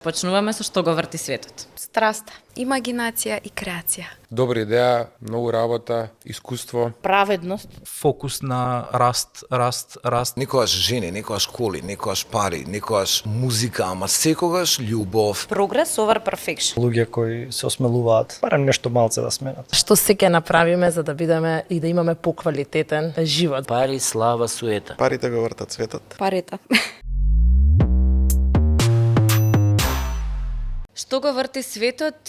Почнуваме со што го врти светот. Страст, имагинација и креација. Добра идеја, многу работа, искуство. Праведност. Фокус на раст. Никогаш жени, никогаш коли, никогаш пари, никогаш музика, ама секогаш љубов. Прогрес over perfection. Луѓе кои се осмелуваат, барем нешто малце да сменат. Што се ќе направиме за да бидеме и да имаме поквалитетен живот? Пари, слава, суета. Парите го вртат светот. Парите. Што го врти светот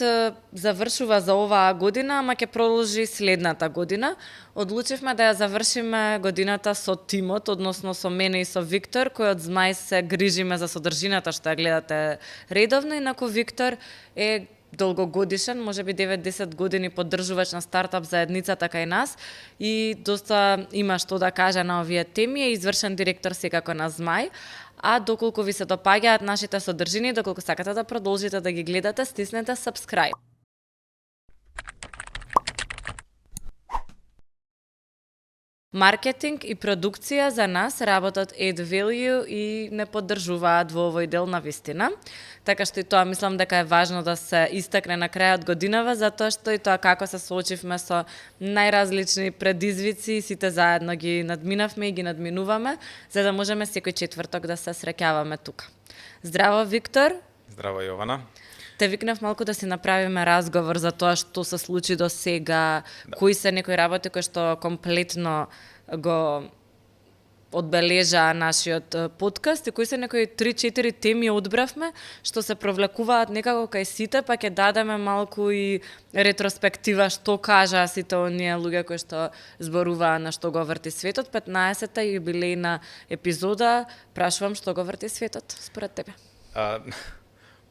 завршува за оваа година, ама ќе продолжи следната година. Одлучивме да ја завршиме годината со тимот, односно со мене и со Виктор, кој од Змај се грижиме за содржината што ја гледате редовно, инаку Виктор е долгогодишен, можеби 9-10 години поддржувач на стартап заедницата кај нас и доста има што да каже на овие теми, е извршен директор секако на Змај. А доколку ви се допаѓаат нашите содржини, доколку сакате да продолжите да ги гледате, стиснете subscribe. Маркетинг и продукција за нас работат add value и не поддржуваат во овој дел на вистина. Така што и тоа мислам дека е важно да се истакне на крајот годинава, затоа што и тоа како се соочивме со најразлични предизвици, сите заедно ги надминавме и ги надминуваме, за да можеме секој четврток да се среќаваме тука. Здраво, Виктор. Здраво, Јована. Те викнав малку да си направиме разговор за тоа што се случи до сега, кои се некои работи кои што комплетно го одбележаа нашиот подкаст и кои се некои 3-4 теми одбравме што се провлекуваат некако кај сите, па ќе дадеме малку и ретроспектива што кажаа сите оние луѓе кои што зборуваа на што го врти светот. 15-та јубилејна епизода, прашувам што го врти светот според тебе.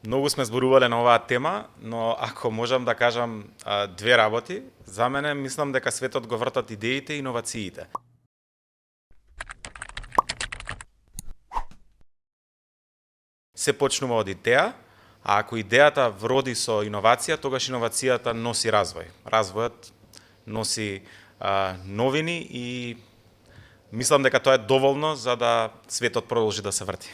Многу сме зборувале на оваа тема, но ако можам да кажам две работи, за мене мислам дека светот го вртат идеите и иновациите. Се почнува од идеја, а ако идејата вроди со иновација, тогаш иновацијата носи развој. Развојот носи новини и мислам дека тоа е доволно за да светот продолжи да се врти.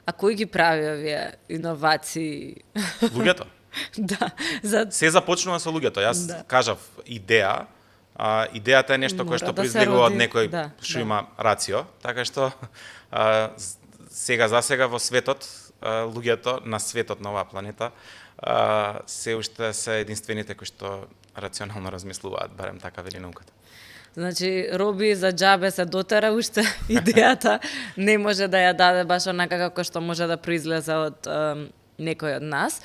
А кој ги прави овие иновации? Луѓето. Да. Се започнува со луѓето. Јас кажав идеја, идејата е нешто кое што да произлегува од роди, некој да. што има рацио, така што сега за сега во светот, луѓето на светот на оваа планета се уште се единствените кои што рационално размислуваат, барем така вели науката. Значи, Роби за џабе се дотера, уште идејата не може да ја даде баш онака како што може да произлезе од некој од нас.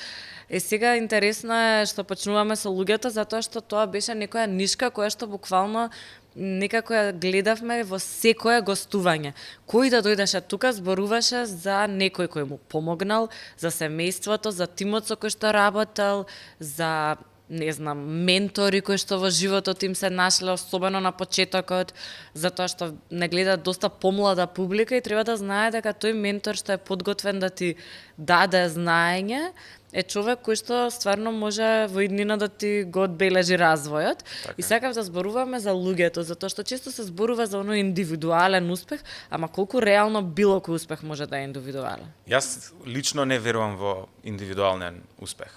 Сега интересно е што почнуваме со луѓето, затоа што тоа беше некоја нишка која што буквално некако ја гледавме во секое гостување. Кој да дојдеше тука зборуваше за некој кој му помогнал, за семејството, за тимот со кој што работел, за не знам, ментори кои што во животот им се нашле, особено на почетокот, затоа што не гледа доста помлада публика и треба да знае дека тој ментор што е подготвен да ти даде знаење, е човек кој што стварно може во иднина да ти го одбележи развојот. Така. И сакав да зборуваме за луѓето, затоа што често се зборува за оној индивидуален успех, ама колку реално било кој успех може да е индивидуален? Јас лично не верувам во индивидуален успех.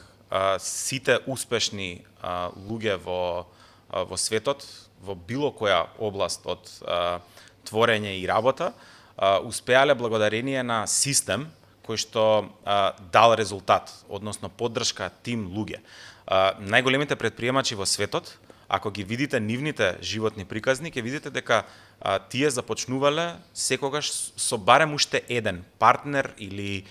Сите успешни луѓе во светот, во било која област од творење и работа, успеале благодарение на систем кој што дал резултат, односно поддршка тим луѓе. Најголемите предприемачи во светот, ако ги видите нивните животни приказни, ќе видите дека тие започнувале секогаш со барем уште еден партнер или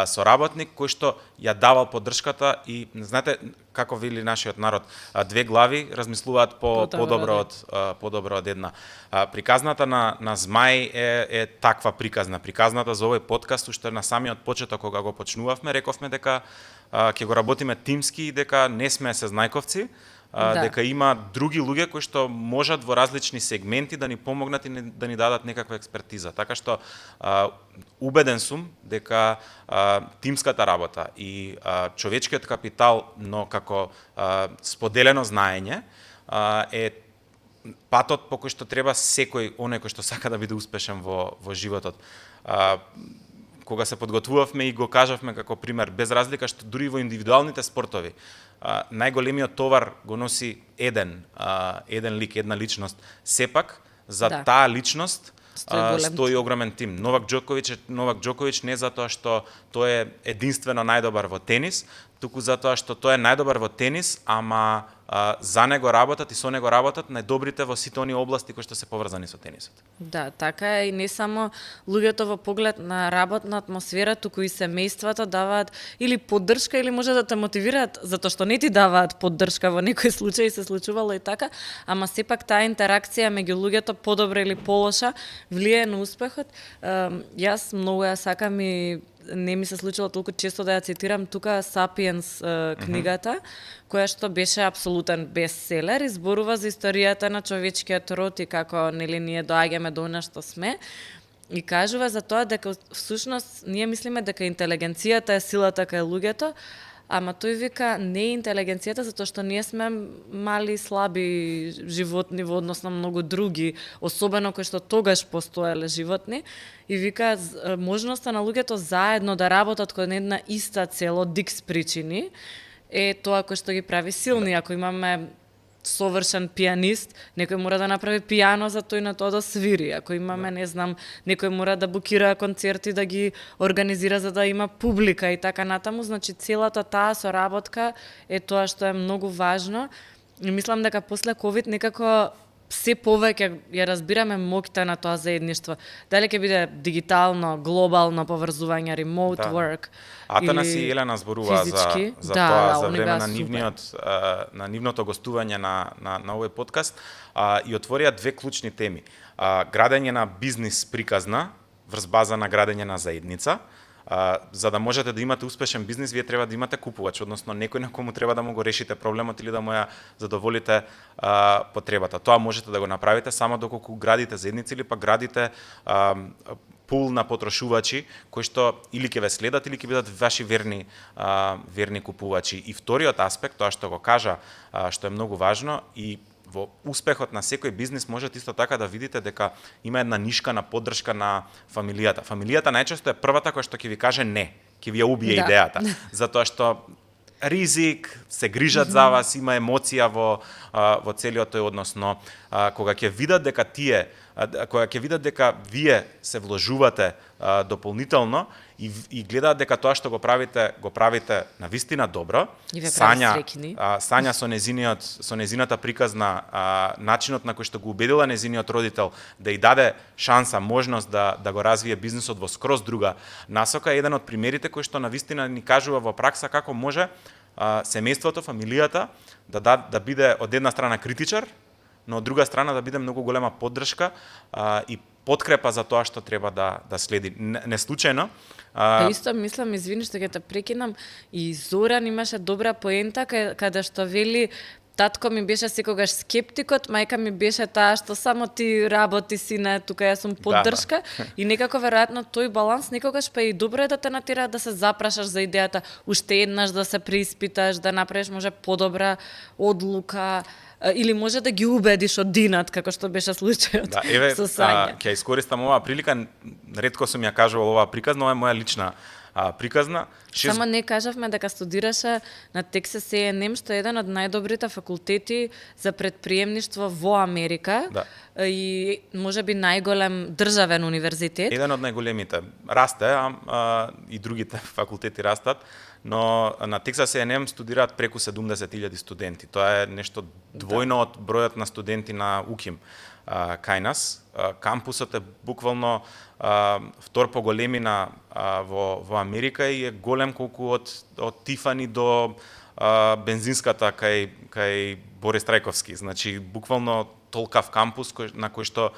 соработник кој што ја давал поддршката и знаете како вели нашиот народ, две глави размислуваат подобро од една. Приказната на Змај е таква приказна. Приказната за овој подкаст уште на самиот почеток кога го почнувавме, рековме дека ќе го работиме тимски и дека не сме сезнајковци, дека има други луѓе кои што можат во различни сегменти да ни помогнат и да ни дадат некаква експертиза. Така што убеден сум дека тимската работа и човечкиот капитал, но како споделено знаење, е патот по кој што треба секој оној кој што сака да биде успешен во животот. кога се подготвувавме и го кажавме како пример, без разлика што дури во индивидуалните спортови, најголемиот товар го носи еден лик, една личност. Сепак, за Да. таа личност Стои голем стои огромен тим. Новак Џоковиќ не затоа што тој е единствено најдобар во тенис, туку затоа што тој е најдобар во тенис, ама за него работат и со него работат најдобрите во сите оние области кои што се поврзани со тенисот. Да, така е и не само луѓето во поглед на работна атмосфера, туку и семејствата даваат или поддршка или може да те мотивираат, затоа што не ти даваат поддршка во некој случај, се случувало и така, ама сепак таа интеракција меѓу луѓето подобра или полоша влијае на успехот. Јас многу ја сакам и не ми се случило толку често да ја цитирам тука Сапиенс книгата, која што беше апсолутен бестселер и зборува за историјата на човечкиот род и како нели ние доаѓаме до она што сме. И кажува за тоа дека всушност ние мислиме дека интелигенцијата е силата кај луѓето, ама тој вика не е интелигенцијата затоа што ние сме мали, слаби животни во однос на многу други, особено кои што тогаш постоеле животни, и вика можноста на луѓето заедно да работат кон една иста цел од икс причини е тоа кој што ги прави силни. Ако имаме совршен пианист, некој мора да направи пијано за тој на тоа да свири. Ако имаме, не знам, некој мора да букира концерти, да ги организира за да има публика и така натаму. Значи, целата таа соработка е тоа што е многу важно. И мислам дека после ковид некако се повеќе ја разбираме моќта на тоа заедништво. Дали ќе биде дигитално, глобално поврзување, remote work, Атанас или и Елена зборува физички. за Да, тоа да, за они време беа на нивното гостување на овој подкаст и отворија две клучни теми. Градење на бизнис приказна врз база на градење на заедница. За да можете да имате успешен бизнис, вие треба да имате купувач, односно некој на кому треба да му го решите проблемот или да му ја задоволите потребата. Тоа можете да го направите само доколку градите заедница или па градите пул на потрошувачи кои што или ќе ве следат или ќе бидат ваши верни купувачи. И вториот аспект, тоа што го кажа, што е многу важно и во успехот на секој бизнис можете исто така да видите дека има една нишка на поддршка на фамилијата. Фамилијата најчесто е првата која што ќе ви каже не, ќе ви ја убие идејата, затоа што ризик, се грижат за вас, има емоција во целиот тој однос, но кога ќе видат дека вие се вложувате дополнително и гледаат дека тоа што го правите на вистина добро, И ве прави среќни. Сања со незината приказна, начинот на кој што го убедила незиниот родител да ја даде шанса, можност да го развие бизнисот во скроз друга насока, е еден од примерите кој што на вистина ни кажува во пракса како може семејството, фамилијата да биде од една страна критичар, но од друга страна да биде многу голема поддршка и подкрепа за тоа што треба да следи. Не случајно. Па исто мислам, извини што ќе те прекинам, и Зоран имаше добра поента каде што вели татко ми беше секогаш скептикот, мајка ми беше таа што само ти работи сине, тука јас сум поддршка и некако веројатно тој баланс некогаш па и добро е да те натера да се запрашаш за идејата, уште еднаш да се преиспиташ, да направиш може подобра одлука, или може да ги убедиш од динат, како што беше случајот со Сања. Ќе искористам оваа прилика, ретко сум ја кажувал оваа приказна, ова е моја лична приказна. Само не кажавме дека студираше на Texas A&M, што е еден од најдобрите факултети за предприемништво во Америка и можеби најголем државен универзитет. Еден од најголемите. Расте, и другите факултети растат, но на Texas A&M студираат преку 70.000 студенти. Тоа е нешто двојно од бројот на студенти на УКИМ кај нас. Кампусот е буквално втор по големина во Америка и е голем колку од Тифани до бензинската кај Борис Трајковски. Значи, буквално толкав кампус на кој што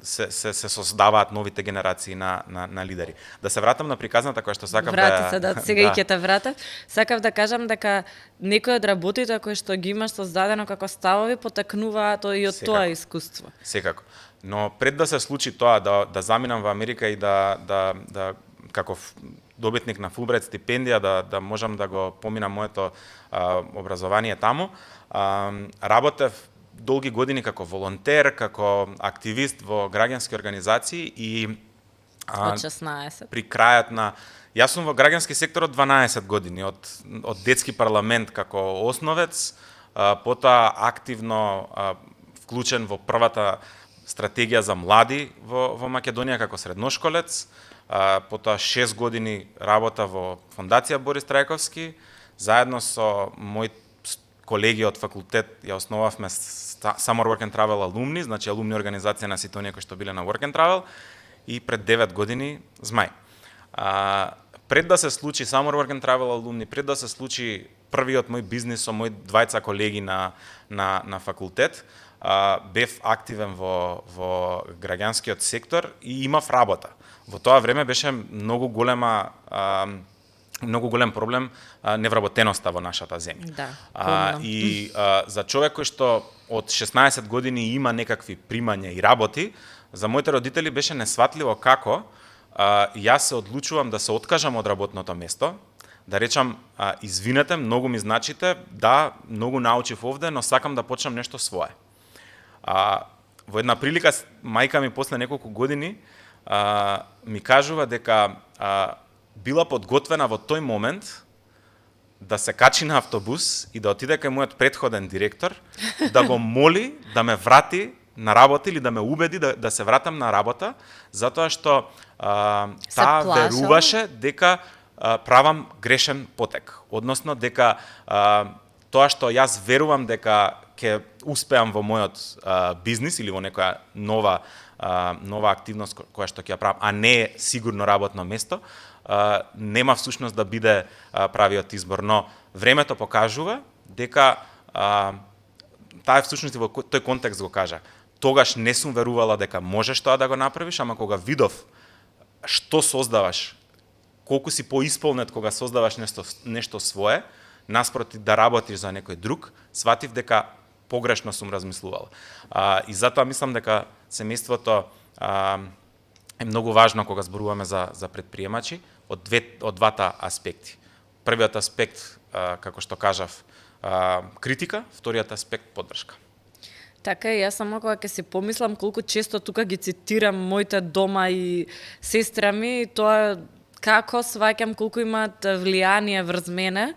се создаваат новите генерации на лидери. Да се вратам на приказната која што сакав Врати се, сега и ќе те вратам. Сакав да кажам дека некои од работите кои што ги имаш создадено како ставови потекнуваат и од тоа искуство. Секако. Но пред да се случи тоа, да заминам во Америка и да како добитник на Фулбрайт стипендија, да можам да го поминам моето образование таму, работев долги години како волонтер, како активист во граѓански организации и Од 16. При крајот на Јас сум во граѓански сектор од 12 години, од детски парламент како основец, потоа активно вклучен во првата стратегија за млади во Македонија како средношколец, потоа 6 години работа во Фондација Борис Трајковски, заедно со мои колеги од факултет ја основавме Summer Work and Travel Alumni, значи алумни организација на сите оние кои што биле на Work and Travel, и пред 9 години Змај. Пред да се случи Summer Work and Travel Alumni, пред да се случи првиот мој бизнис со мои двајца колеги на факултет, бев активен во граѓанскиот сектор и имав работа. Во тоа време беше многу голем проблем невработеноста во нашата земја. Да, за човек кој што од 16 години има некакви примања и работи, за моите родители беше несватливо како јас се одлучувам да се откажам од работното место, да речам извинете, многу ми значите, да, многу научив овде, но сакам да почнам нешто свое. Во една прилика мајка ми после неколку години ми кажува дека била подготвена во тој момент да се качи на автобус и да отиде кај мојот претходен директор, да го моли да ме врати на работа или да ме убеди да се вратам на работа, затоа што таа веруваше дека правам грешен потек. Односно дека тоа што јас верувам дека ќе успеам во мојот бизнис или во некоја нова активност која што ќе ја правам, а не е сигурно работно место, нема всушност да биде правиот избор. Но времето покажува дека таа всушност во тој контекст го кажа. Тогаш не сум верувала дека можеш тоа да го направиш, ама кога видов што создаваш, колку си поисполнет кога создаваш нешто свое, наспроти да работиш за некој друг, сватив дека погрешно сум размислувала. И затоа мислам дека семејството е многу важно кога зборуваме за предприемачи од двата аспекти. Првиот аспект, како што кажав, критика, вториот аспект поддршка. Така и јас само кога ќе си помислам колку често тука ги цитирам моите дома и сестра ми, тоа како сваќам колку имаат влијание врз мене,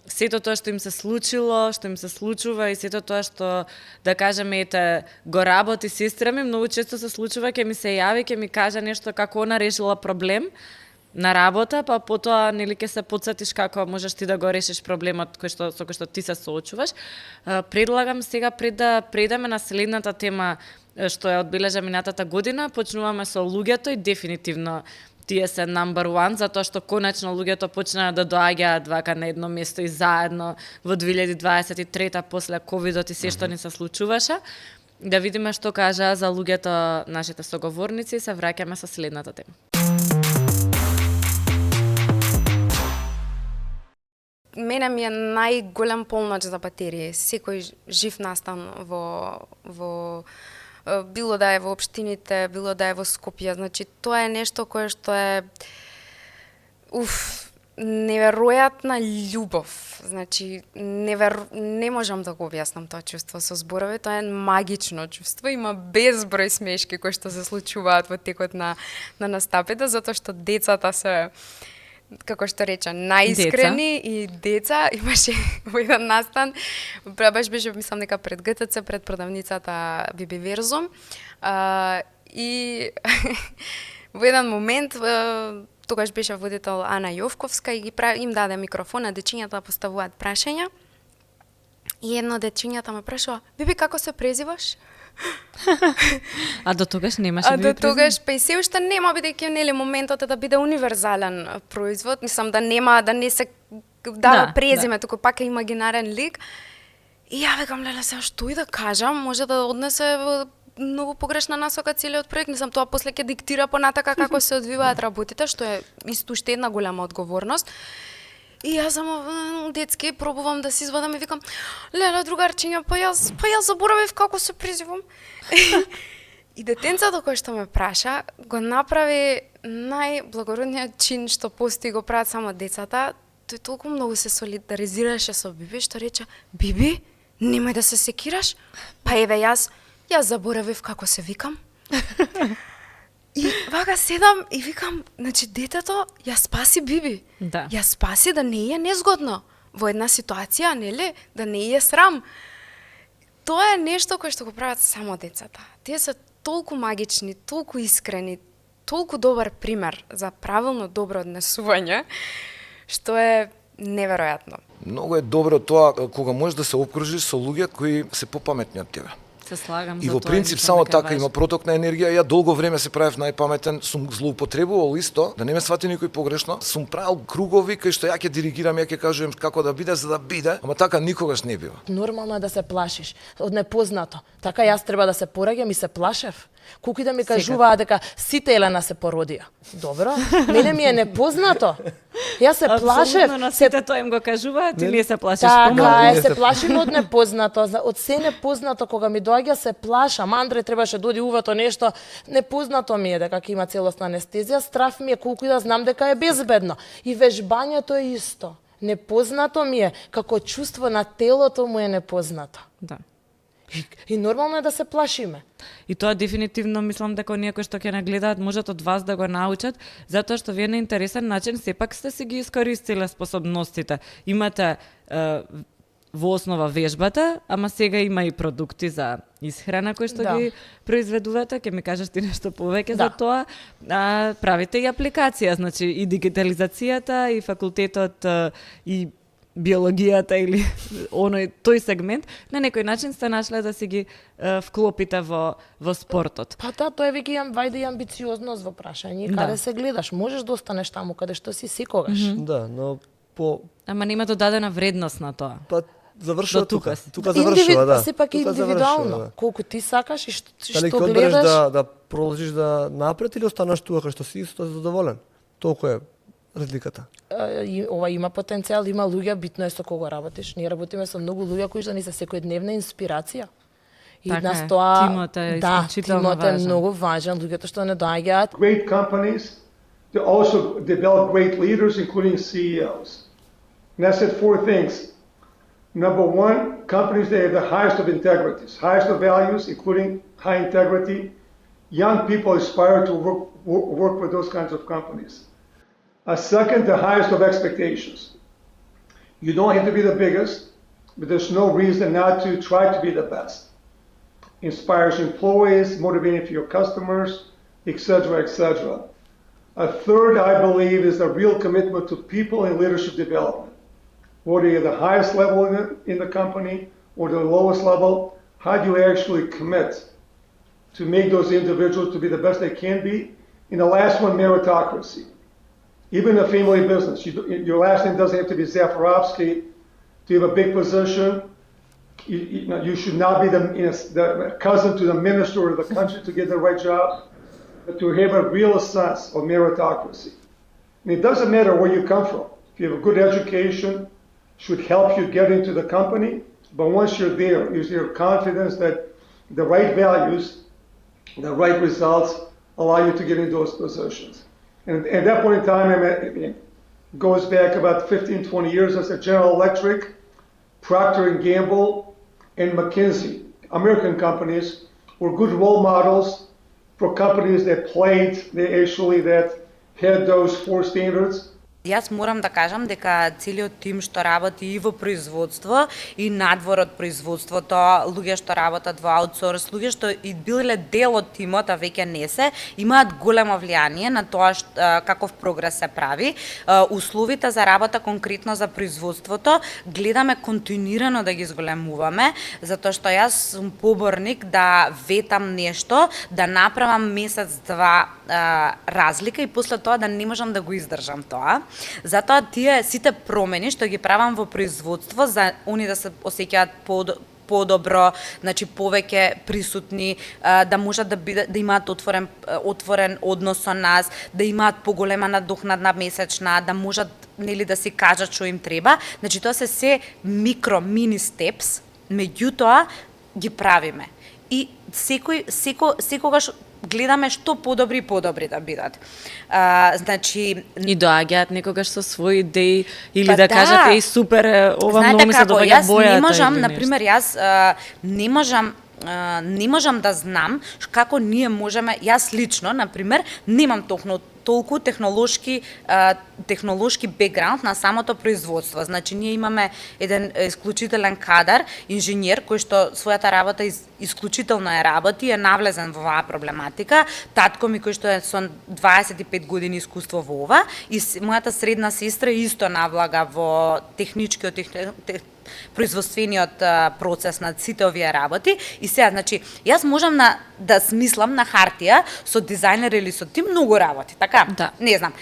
сето тоа што им се случило, што им се случува и сето тоа што, да кажеме, го работи сестра ми, многу често се случува, ќе ми се јави, ќе ми каже нешто како она решила проблем на работа, па потоа нели ќе се потсетиш како можеш ти да го решиш проблемот со кој што ти се соочуваш. Предлагам сега пред да предаме на следната тема што ја одбележа минатата година, почнуваме со луѓето и дефинитивно тие се number one, затоа што конечно луѓето почнаа да доаѓаат вака на едно место и заедно во 2023 после ковидот и се што ни се случуваше. Да видиме што кажа за луѓето нашите соговорници и се враќаме со следната тема. Мене ми е најголем полноќ за батерија. Секој жив настан во било да е во општините, било да е во Скопје. Значи, тоа е нешто кое што е неверојатна љубов. Значи, не можам да го објаснам тоа чувство со зборови, тоа е магично чувство, има безброј смешки кои што се случуваат во текот на настапите, затоа што децата се, како што рече, најискрени и деца. Имаше во еден настан, баш беше, мислам дека пред ГТЦ, пред продавницата Биби Верзум, и во еден момент, тогаш беше водител Ана Јовковска и им даде микрофон на дечињата да поставуваат прашања. И едно дечињата ме прашува: "Биби, како се презиваш?" А до тогаш немаше Биби презим? До тогаш, па и се уште нема, бидејќи нели моментот е да биде универзален производ, мислам да не се дава презиме, туку пак е имагинарен лик. И ја векам, леле, сега што и да кажам, може да однесе многу погрешна насока целиот проект, мислам тоа после ќе диктира понатака како се одвиваат работите, што е исто уште една голема одговорност. И јас само детски пробувам да се извадам и викам: "Леле, другарчиња, па јас заборавив како се презивам." И детенцето кој што ме праша, го направи најблагородниот чин што постои, го прават само децата. Тој толку многу се солидаризираше со Биби, што рече: "Биби, немој да се секираш. Па еве јас заборавив како се викам." И вака седам и викам, значи детето ја спаси Биби. Да. Ја спаси да не е незгодно во една ситуација, нели, да не е срам. Тоа е нешто кое што го прават само децата. Тие се толку магични, толку искрени, толку добар пример за правилно добро однесување, што е неверојатно. Многу е добро тоа кога можеш да се обкружиш со луѓе кои се попаметни од тебе. Се слагам И за во тоа, принцип мислам само дека е така има важно. проток на енергија. Ја долго време се правев најпаметен, сум злоупотребувал исто, да не ме свати никој погрешно. Сум правил кругови кај што ја ќе диригирам, ја ќе кажувам како да биде за да биде, ама така никогаш не бива. Нормално е да се плашиш од непознато. Така јас треба да се пораѓам и се плашев. Колку и да ми кажуваа дека сите Елена се породија. Добро, мене ми е непознато. Јас се плашев. Апсолутно, на сите тоа им го кажуваат и ние се плашиш Така помалку. е, се плашим од непознато. Од се непознато кога ми доаѓа се плашам. Андре требаше доди увато нешто. Непознато ми е дека ќе има целосна анестезија. Страф ми е колку и да знам дека е безбедно. И вежбањето е исто. Непознато ми е, како чувство на телото му е непознато. Да. И нормално е да се плашиме. И тоа дефинитивно мислам дека оние кои што ќе нагледаат можат од вас да го научат, затоа што вие на интересен начин сепак сте си ги искористиле способностите. Имате во основа вежбата, ама сега има и продукти за исхрана кои што Да. ги произведувате, ќе ми кажеш ти нешто повеќе Да. за тоа. Правите и апликација, значи и дигитализацијата, и факултетот, и биологијата или тој сегмент, на некој начин сте нашле да си ги вклопите во спортот. Па да, тоа е веќе вајде и амбициозност во прашање. Да. Каде се гледаш? Можеш да останеш таму каде што си секогаш. Да, но по Ама нема додадена вредност на тоа. па завршува До тука тука. си. Тука завршува, да. Сепак е Тука индивидуално. завршува, да. Колку ти сакаш и Дали што ќе одбереш гледаш. да продолжиш да напред или останеш тука кај што си исто задоволен? Толку е разликата. Ова има потенцијал, има луѓе, битно е со кого работиш. Ние работиме со многу луѓе кои што ни се секојдневна инспирација. И Така нас е. тоа Тимот е да, исклучително тимот е важен. многу важен, луѓето што не доаѓаат. Great companies to also develop great leaders, including CEOs. And I said four things. Number one, companies that have the highest of integrities, highest of values, including high integrity. Young people aspire to work with those kinds of companies. Second, the highest of expectations. You don't have to be the biggest, but there's no reason not to try to be the best. Inspires employees, motivating for your customers, etc., etc. A third, I believe, is a real commitment to people and leadership development. Whether you're the highest level in the company or the lowest level, how do you actually commit to make those individuals to be the best they can be? And the last one, meritocracy. Even a family business, your last name doesn't have to be Zafirovsky to have a big position. You should not be the cousin to the minister of the country to get the right job, but to have a real sense of meritocracy. And it doesn't matter where you come from. If you have a good education, should help you get into the company, but once you're there, you have confidence that the right values, the right results allow you to get into those positions. And at that point in time, it goes back about 15, 20 years. I said General Electric, Procter & Gamble, and McKinsey, American companies, were good role models for companies that had those four standards. Јас морам да кажам дека целиот тим што работи и во производство и надвор од производството, луѓе што работат во аутсорс, луѓе што и биле дел од тимот, а веќе не се, имаат големо влијание на тоа каков прогрес се прави. Условите за работа конкретно за производството гледаме континуирано да ги зголемуваме, затоа што јас сум поборник да ветам нешто, да направам месец-два разлика и после тоа да не можам да го издржам тоа. Затоа тие сите промени што ги правам во производство за они да се осеќаат подобро, значи повеќе присутни, да можат да имаат отворен однос со нас, да имаат поголема надокнадна месечна, да можат нели да си кажат што им треба. Значи тоа се мини степс, меѓутоа ги правиме. И секогаш гледаме што подобри да бидат. Значи и доаѓаат некогаш со своји идеи или па да кажат супер ова знаете многу ми се како, доваѓа јас бојата. не можам, или на пример, јас не можам не можам да знам како ние можеме, јас лично, например, немам толку технолошки бекграунд на самото производство. Значи, ние имаме еден исклучителен кадар, инженер, кој што својата работа исклучително работи, е навлезен во оваа проблематика. Татко ми, кој што е со 25 години искуство во ова, и мојата средна сестра исто навлага во производствениот процес на сите овие работи. И сега, значи, јас можам да смислам на хартија со дизајнер или со тим многу работи, така? Да. Не знам.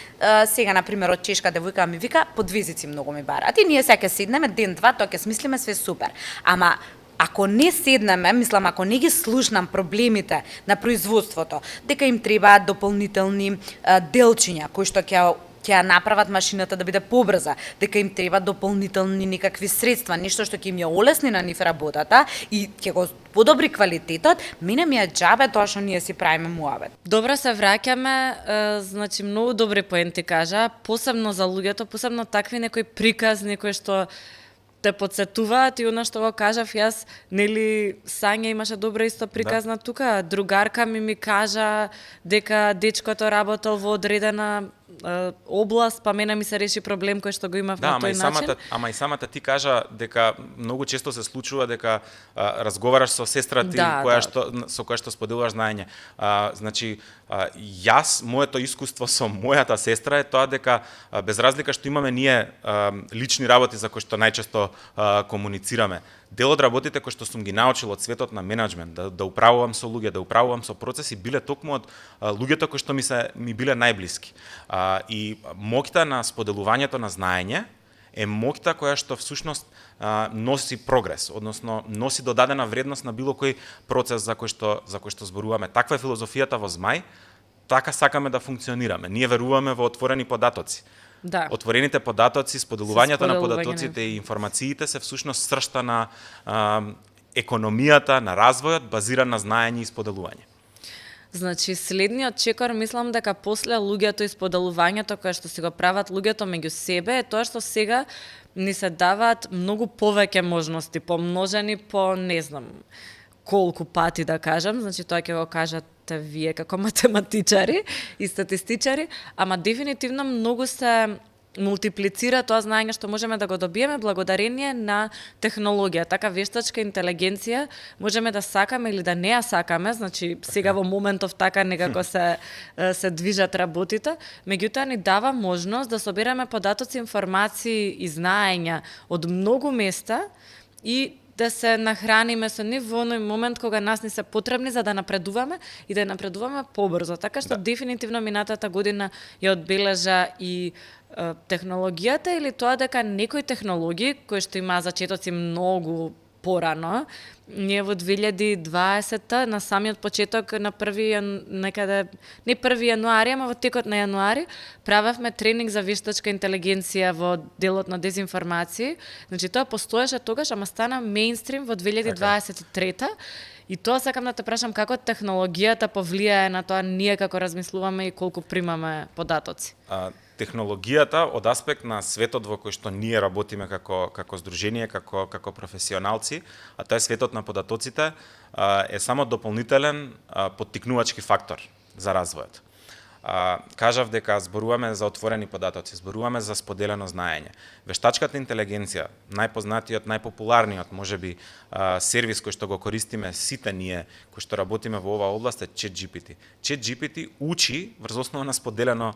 Сега, например, од чешка девојка ми вика, подвизици многу ми бараат. И ние сега ќе седнеме ден-два, тоа ќе смислиме све супер. Ама ако не седнеме, мислам, ако не ги слушнам проблемите на производството, дека им требаат дополнителни делчиња кои што ќе ја направат машината да биде побрза, дека им треба дополнителни некакви средства, нешто што ќе им ја олесни на нив работата и ќе го подобри квалитетот, мене ми е џабе тоа што ние си правиме муабет. Добро се враќаме, значи многу добри поенти кажа, посебно за луѓето, посебно такви некои приказни кои што те подсетуваат и она што го кажав јас, нели Сања имаше добра исто приказна тука, другарка ми кажа дека дечкото работел во одредена област, па мене ми се реши проблем кој што го имав на тој начин. Ама и самата ти кажа дека многу често се случува дека разговараш со сестра ти со која што споделуваш знаење. Значи, јас, моето искуство со мојата сестра е тоа дека без разлика што имаме ние лични работи за кои што најчесто комуницираме, дел од работите кои што сум ги научил од светот на менаџмент, да управувам со луѓе, да управувам со процеси, биле токму од луѓето кои што ми биле најблиски. И моќта на споделувањето на знаење е моќта која што всушност носи прогрес, односно носи додадена вредност на било кој процес за кој што зборуваме. Таква е филозофијата во Змај, така сакаме да функционираме. Ние веруваме во отворени податоци. Да. Отворените податоци, споделувањето на податоците и информациите се всушност сршта на економијата, на развојот, базиран на знаење и споделување. Значи, следниот чекор, мислам дека после луѓето и споделувањето кое што си го прават луѓето меѓу себе, е тоа што сега ни се даваат многу повеќе можности, помножени по, не знам, колку пати да кажам, значи тоа ќе го кажате вие како математичари и статистичари, ама дефинитивно многу се мултиплицира тоа знаење што можеме да го добиеме благодарение на технологија. Така вештачка интелигенција можеме да сакаме или да не ја сакаме, значи сега во моментов така некако се движат работите, меѓутоа ни дава можност да собираме податоци, информации и знаења од многу места и да се нахраниме со нив во оној момент кога нас ни се потребни за да напредуваме и да напредуваме побрзо. Така што дефинитивно минатата година ја одбележа и технологијата или тоа дека некои технологии кои што има зачетоци многу порано, ние во 2020 на самиот почеток на некаде не 1 јануари, ама во текот на јануари правевме тренинг за вештачка интелигенција во делот на дезинформации. Значи тоа постоеше тогаш, ама стана мејнстрим во 2023 и тоа сакам да те прашам како технологијата повлијае на тоа ние како размислуваме и колку примаме податоци. Технологијата од аспект на светот во кој што ние работиме како здружение, како професионалци, а тоа е светот на податоците, е само дополнителен поттикнувачки фактор за развојот. Кажав дека зборуваме за отворени податоци, зборуваме за споделено знаење. Вештачката интелигенција, најпознатиот, најпопуларниот, можеби, сервис кој што го користиме сите ние, кои што работиме во оваа област е ChatGPT. ChatGPT учи врз основа на споделено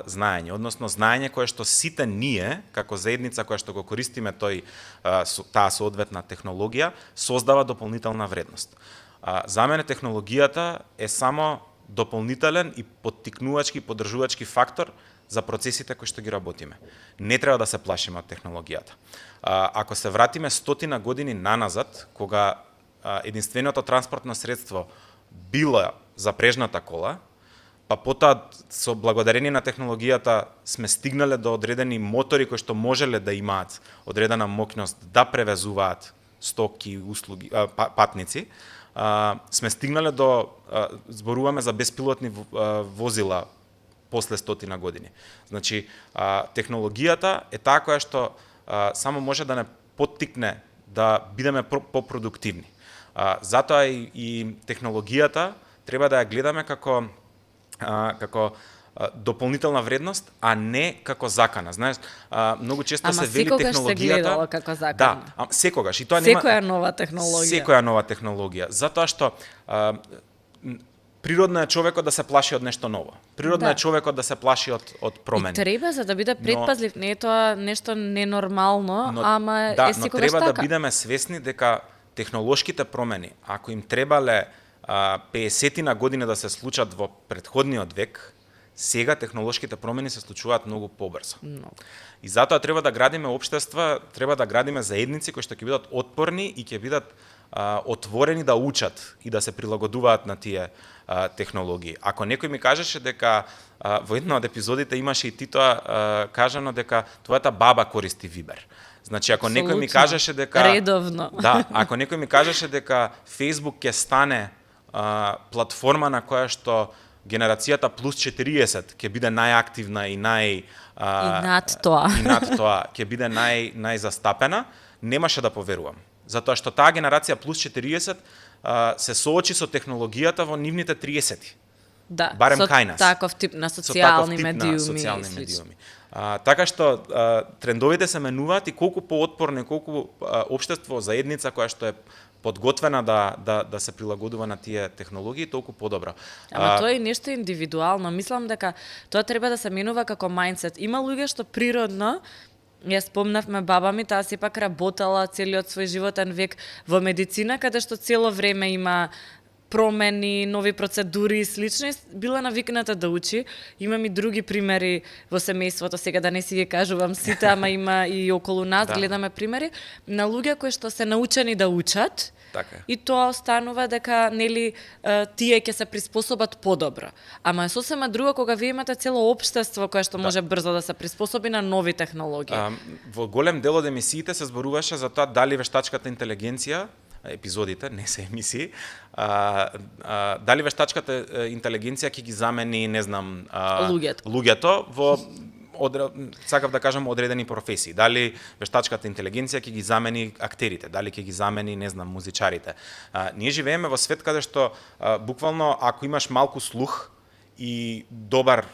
знаење, односно знаење кое што сите ние, како заедница која што го користиме таа соодветна технологија, создава дополнителна вредност. За мене технологијата е само дополнителен и поттикнувачки, поддржувачки фактор за процесите кои што ги работиме. Не треба да се плашиме од технологијата. Ако се вратиме 100 години наназад, кога единственото транспортно средство била запрежната кола, па потоа со благодарение на технологијата сме стигнале до одредени мотори кои што можеле да имаат одредена моќност да превезуваат стоки, услуги, патници, сме стигнале до зборуваме за беспилотни возила после 100 години. Значи, технологијата е таа која што само може да не поттикне да бидеме попродуктивни. Затоа и технологијата треба да ја гледаме како дополнителна вредност, а не како закана. Знаеш, многу често се вели технологијата. Ама секогаш се гледала како закана. Да, секогаш. И тоа секоја нова технологија. Секоја нова технологија. Затоа што природно е човекот да се плаши од нешто ново. Природно е човекот да се плаши од промени. И треба за да биде предпазлив, не е тоа нешто ненормално, ама е секогаш така. Но треба да бидеме свесни дека технолошките промени, ако им требале 50 години да се случат во претходниот век, сега технолошките промени се случуваат многу побрзо. И затоа треба да градиме општества, треба да градиме заедници кои што ќе бидат отпорни и ќе бидат отворени да учат и да се прилагодуваат на тие технологии. Ако некој ми кажеше дека во една од епизодите имаше и Тито кажано дека твојата баба користи Вибер. Значи, ако некој ми кажеше дека редовно. Да, ако некој ми кажеше дека Facebook ќе стане платформа на која што генерацијата плюс 40 ќе биде најактивна и и над тоа ќе биде најзастапена, немаше да поверувам. Затоа што таа генерација плюс 40 се соочи со технологијата во нивните 30-ти. Да, барем кај нас. Со таков тип на социјални медиуми. Така што трендовите се менуваат и колку поотпорно, колку општество, заедница која што е подготвена да се прилагодува на тие технологии, толку подобро. Ама тоа е нешто индивидуално. Мислам дека тоа треба да се менува како мајндсет. Има луѓе што природно, ја спомнавме баба ми, таа сепак работела целиот свој животен век во медицина, каде што цело време има промени, нови процедури и слично, била навикната да учи. Имам и други примери во семејството, сега да не си ги кажувам сите, ама има и околу нас, гледаме примери, на луѓе кои што се научени да учат, така. И тоа останува дека, нели, тие ќе се приспособат подобро. Ама е сосема друго кога вие имате цело општество кое што може брзо да се приспособи на нови технологии. Во голем дел од емисиите се зборуваше за тоа дали вештачката интелигенција, епизодите, не се емисии, дали вештачката интелигенција ќе ги замени, не знам, луѓето во сакав да кажам одредени професии. Дали вештачката интелигенција ќе ги замени актерите, дали ќе ги замени, не знам, музичарите. Ние живееме во свет каде што буквално ако имаш малку слух и добар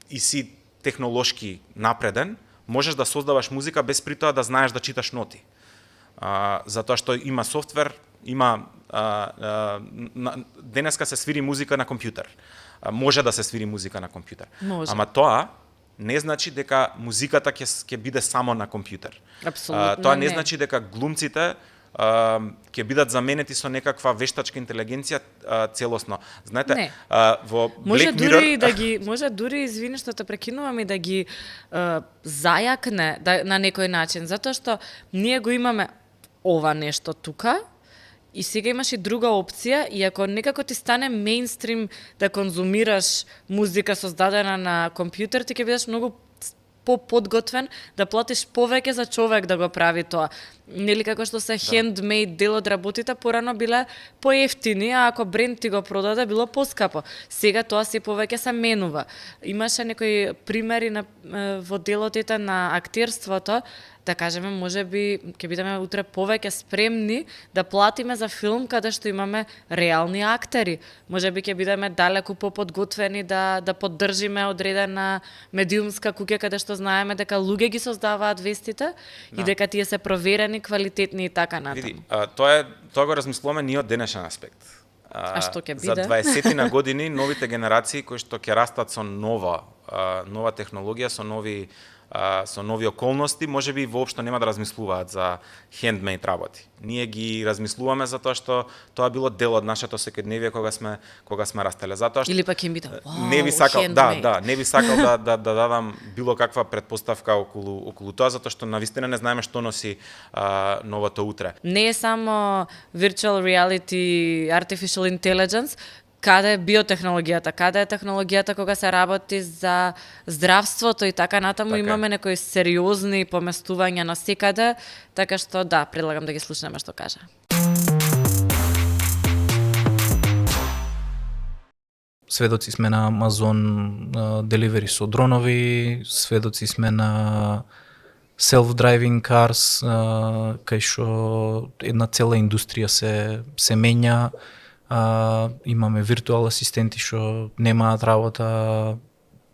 и си технолошки напреден, можеш да создаваш музика без при тоа да знаеш да читаш ноти. Затоа што има софтвер, има денеска се свири музика на компјутер. Може да се свири музика на компјутер. Ама тоа не значи дека музиката ќе биде само на компјутер. Апсолутно тоа не значи дека глумците ќе бидат заменети со некаква вештачка интелигенција целосно. Знаете, во Black Mirror може дури извини што те прекинувам и да ги зајакне на некој начин, затоа што ние го имаме ова нешто тука и сега имаш и друга опција и ако некако ти стане мејнстрим да конзумираш музика создадена на компјутер, ти ќе бидеш многу подготвен да платиш повеќе за човек да го прави тоа. Нели како што се handmade дел од работите порано биле поевтини, а ако бренд ти го продаде било поскапо. Сега тоа се повеќе се менува. Имаше некои примери во делотите на актерството, да кажеме, можеби ќе бидеме утре повеќе спремни да платиме за филм каде што имаме реални актери. Можеби ќе бидеме далеку поподготвени да поддржиме одредена медиумска куќа каде што знаеме дека луѓе ги создаваат вестите и дека тие се проверени, квалитетни и така натаму. Види, тоа го размислуваме ние од денешен аспект. А што ќе биде? За 20 години новите генерации кои што ќе растат со нова технологија, со нови околности, можеби воопшто нема да размислуваат за handmade работи. Ние ги размислуваме затоа што тоа било дел од нашето секојдневие кога сме растеле. Затоа што или пак им биде, не би сакал, не би сакал да дадам било каква претпоставка околу тоа, затоа што навистина не знаеме што носи новото утре. Не е само virtual reality, artificial intelligence, каде е биотехнологијата, каде е технологијата кога се работи за здравството и така натаму, имаме некои сериозни поместувања на секаде, така што предлагам да ги слушнеме што кажа. Сведоци сме на Amazon деливери со дронови, сведоци сме на self-driving cars, кај што една цела индустрија се менја, имаме виртуал асистенти што немаат работа,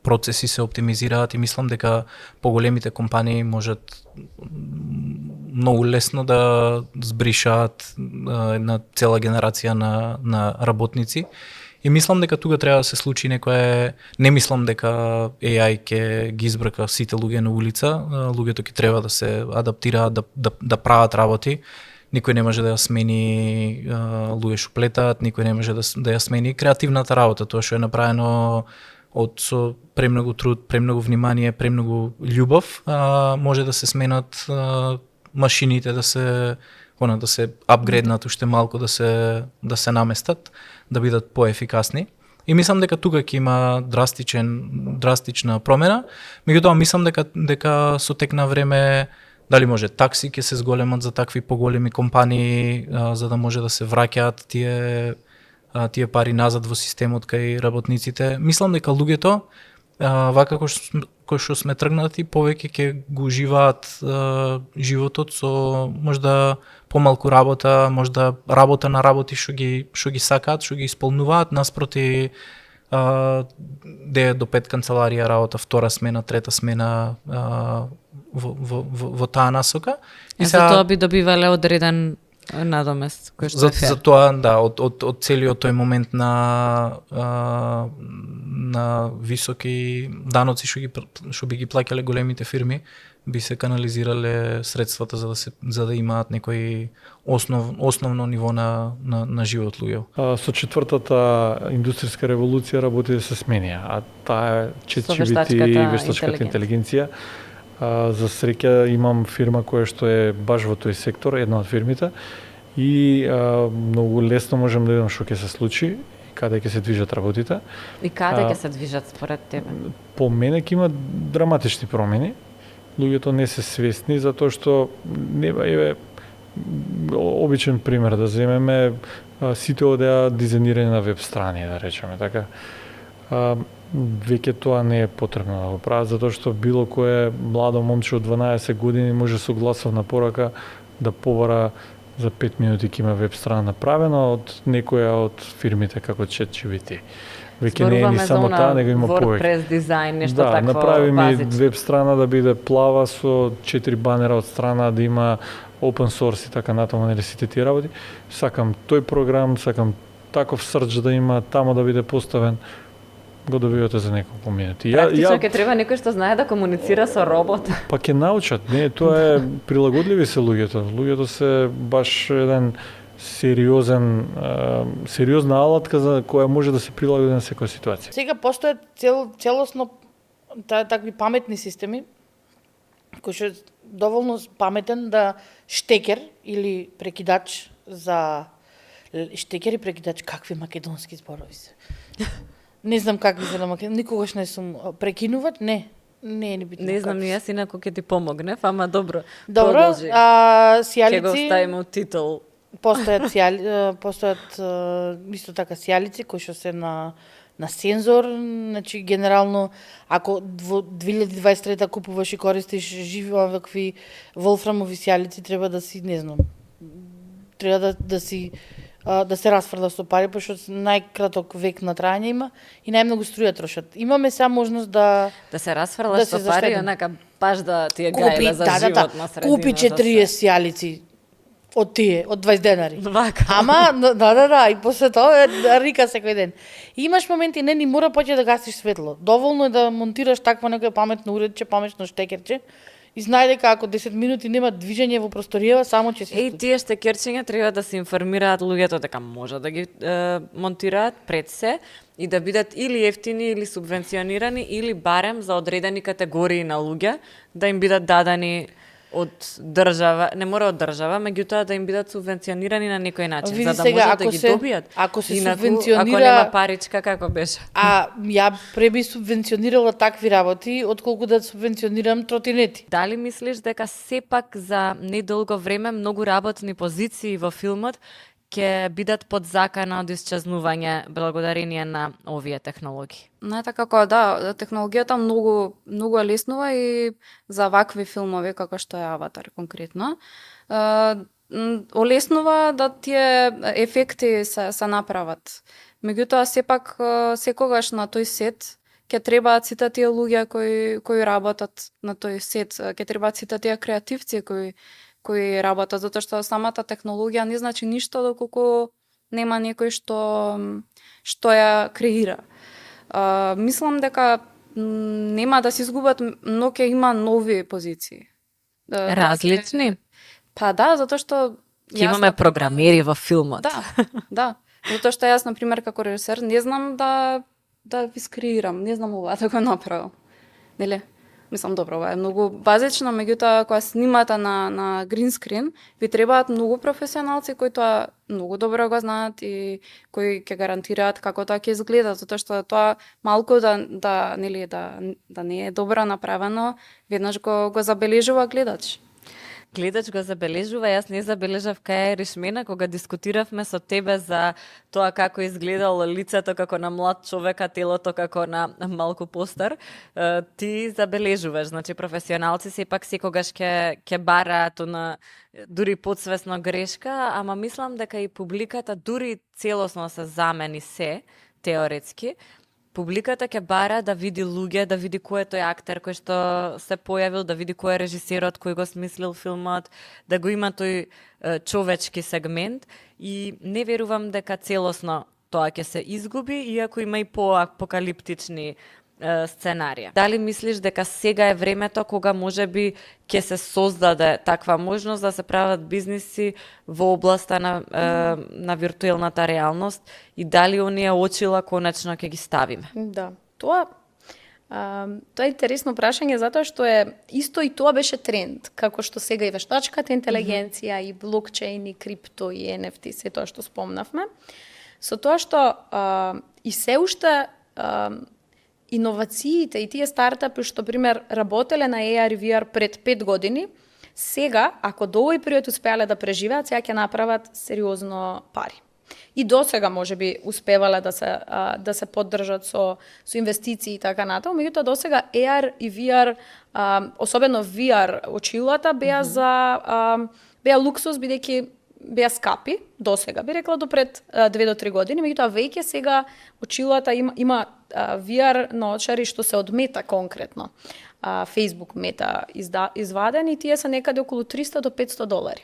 процеси се оптимизираат и мислам дека поголемите компании можат многу лесно да збришаат една цела генерација на работници. И мислам дека тука треба да се случи некое, не мислам дека AI ќе ги избрка сите луѓе на улица, луѓето ќе треба да се адаптираат, да прават работи. Никој не може да ја смени луѓе што плетаат, никој не може да ја смени креативната работа, тоа што е направено со премногу труд, премногу внимание, премногу љубов, може да се сменат машините, да се апгрейднат уште малку, да се наместат, да бидат поефикасни. И мислам дека тука ќе има драстична промена. Меѓутоа мислам дека со тек на време дали може такси ќе се зголемат за такви поголеми компании, за да може да се враќаат тие пари назад во системот кај работниците. Мислам дека луѓето вака кој што сме тргнати, повеќе ќе го уживаат животот со можда помалку работа, можда работа на работи што ги сакаат, што ги исполнуваат, наспроти 9 до 5 канцеларија работа, втора смена, трета смена во таа насока. И за тоа би добивале одреден надомест кој што е фер. За тоа, да, од целиот тој момент на високи даноци што би ги плаќале големите фирми, би се канализирале средствата за да имаат некој основно ниво на живот луѓе. Со четвртата индустријска револуција работите се сменија, а таа е ChatGPT и вештачката интелигенција. За среќа имам фирма која што е баш во тој сектор, една од фирмите, и многу лесно можам да видам што ќе се случи и каде ќе се движат работите. И каде ќе се движат според тебе? По мене ќе има драматични промени. Луѓето не се свесни затоа што обичен пример да земеме, сите одеа дизајнирање на веб страни, да речеме така. Веќе тоа не е потребно да го прават, затоа што било кое младо момче од 12 години може со гласовна порака да побара за 5 минути ќе има веб страна направена од некоја од фирмите како ChatGPT. Веќе не е ни само таа, него има повеќе. WordPress дизајн, нешто такво базично. Да, направи ми веб страна да биде плава со 4 банера од страна, да има open source и така натаму, нели сите тие работи. Сакам тој програм, сакам таков срч да има, тамо да биде поставен. Го добивате за неколку минути. Практично ќе треба некој што знае да комуницира со робот. Па ќе научат. Не, тоа е прилагодливи се луѓето. Луѓето се баш еден сериозна алатка за која може да се прилагоди на секоја ситуација. Сега постојат целосно такви паметни системи кои што е доволно паметен да штекер или прекидач за штекер и прекидач, какви македонски зборови се. Не знам какви се на македонски, никогаш не сум прекинувач, не е ни битно. Не знам, ни јас инако ќе ти помогнев, ама добро. Добро, сијалици. Ќе го ставиме од титул. Постојат исто така сијалици кои што се на сензор, значи генерално ако во 2023 купуваш и користиш живи овакви волфрамови сијалици, треба да си, не знам, треба да се расфрла со пари, пошто најкраток век на трајање има и најмногу струја трошат. Имаме сега можност да се расфрлаш со пари, онака баш да ти е гајла за живот на средина. Купи 40 сијалици од тие, од 20 денари. Вака. Ама, да, и после тоа рика секој ден. И имаш моменти, не ни мора поќе да гасиш светло. Доволно е да монтираш такво некој паметно уредче, паметно штекерче, и знае дека ако 10 минути нема движење во просторијава, само ќе се... тие штекерчиња треба да се информираат луѓето дека може да ги монтираат пред се и да бидат или ефтини или субвенционирани или барем за одредени категории на луѓе да им бидат дадени од држава, не мора од држава, меѓутоа да им бидат субвенционирани на некој начин, за да можат да ги добијат. Ако се субвенционира, ако нема паричка, како беше? Ја преби субвенционирала такви работи, отколку да субвенционирам тротинети. Дали мислиш дека сепак за недолго време многу работни позиции во филмот ќе бидат под закана од исчезнување благодарение на овие технологии. Знаете како да, технологијата многу леснува и за вакви филмови како што е Аватар конкретно. Олеснува да тие ефекти се направат. Меѓутоа сепак секогаш на тој сет ќе требаат сите тие луѓе кои работат на тој сет, ќе требаат сите тие креативци кои работат, затоа што самата технологија не значи ништо доколку нема некој што ја креира. Мислам дека нема да се изгубат, но ќе има нови позиции. Различни? Па да, затоа што ќе имаме програмери во филмот. Да. Затоа што јас, например, како режисер, не знам да ви скреирам, не знам ова да го направам. Нели? Мислам, добро, ова е многу базично, меѓутоа кога снимате на грин скрин, ви требаат многу професионалци кои тоа многу добро го знаат и кои ќе гарантираат како тоа ќе изгледа, затоа што тоа малку да не е добро направено, веднаш го забележува гледач. Гледач го забележува, јас не забележав кај Ришмена кога дискутиравме со тебе за тоа како изгледало лицето како на млад човек, а телото како на малку постар. Ти забележуваш, значи професионалци сепак секогаш ќе бараат на дури подсвесно грешка, ама мислам дека и публиката дури целосно се замени се теоретски. Публиката ќе бара да види луѓе, да види кој е тој актер кој што се појавил, да види кој е режисерот кој го смислил филмот, да го има тој човечки сегмент и не верувам дека целосно тоа ќе се изгуби, иако има и поапокалиптични сценарија. Дали мислиш дека сега е времето кога можеби ќе се создаде таква можност да се прават бизниси во областа на виртуелната реалност и дали оние очила конечно ќе ги ставиме? Да, тоа е интересно прашање затоа што е исто и тоа беше тренд, како што сега и вештачката интелигенција и блокчейн и крипто и NFT, се тоа што спомнавме. Со тоа што и се уште иновациите и тие стартапи што пример работеле на AR и VR пред 5 години, сега ако до овој период успеале да преживеат, сега ќе направат сериозно пари. И досега можеби успевале да се поддржат со инвестиции и така натаму, меѓутоа досега AR и VR, особено VR очилата беа луксус бидејќи беа скапи досега, би рекла до пред 2 до 3 години, меѓутоа веќе сега очилата има VR наочари што се од Мета конкретно. Facebook Мета извадени и тие се некаде околу $300 до $500.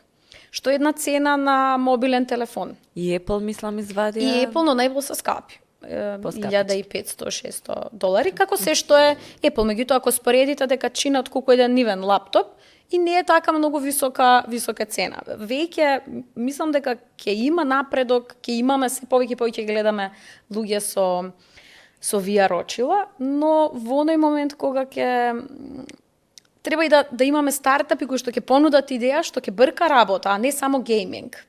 Што е една цена на мобилен телефон. И Apple мислам извадија. И Apple, но најбол се скапи. $1,500-600, како се што е Apple. Меѓутоа, ако споредите дека чинат колку еден нивен лаптоп, и не е така многу висока цена. Веќе мислам дека ќе има напредок, ќе имаме се повеќе гледаме луѓе со VR очила, но во оној момент кога ќе треба и да имаме стартапи кои што ќе понудат идеја што ќе брка работа, а не само гейминг.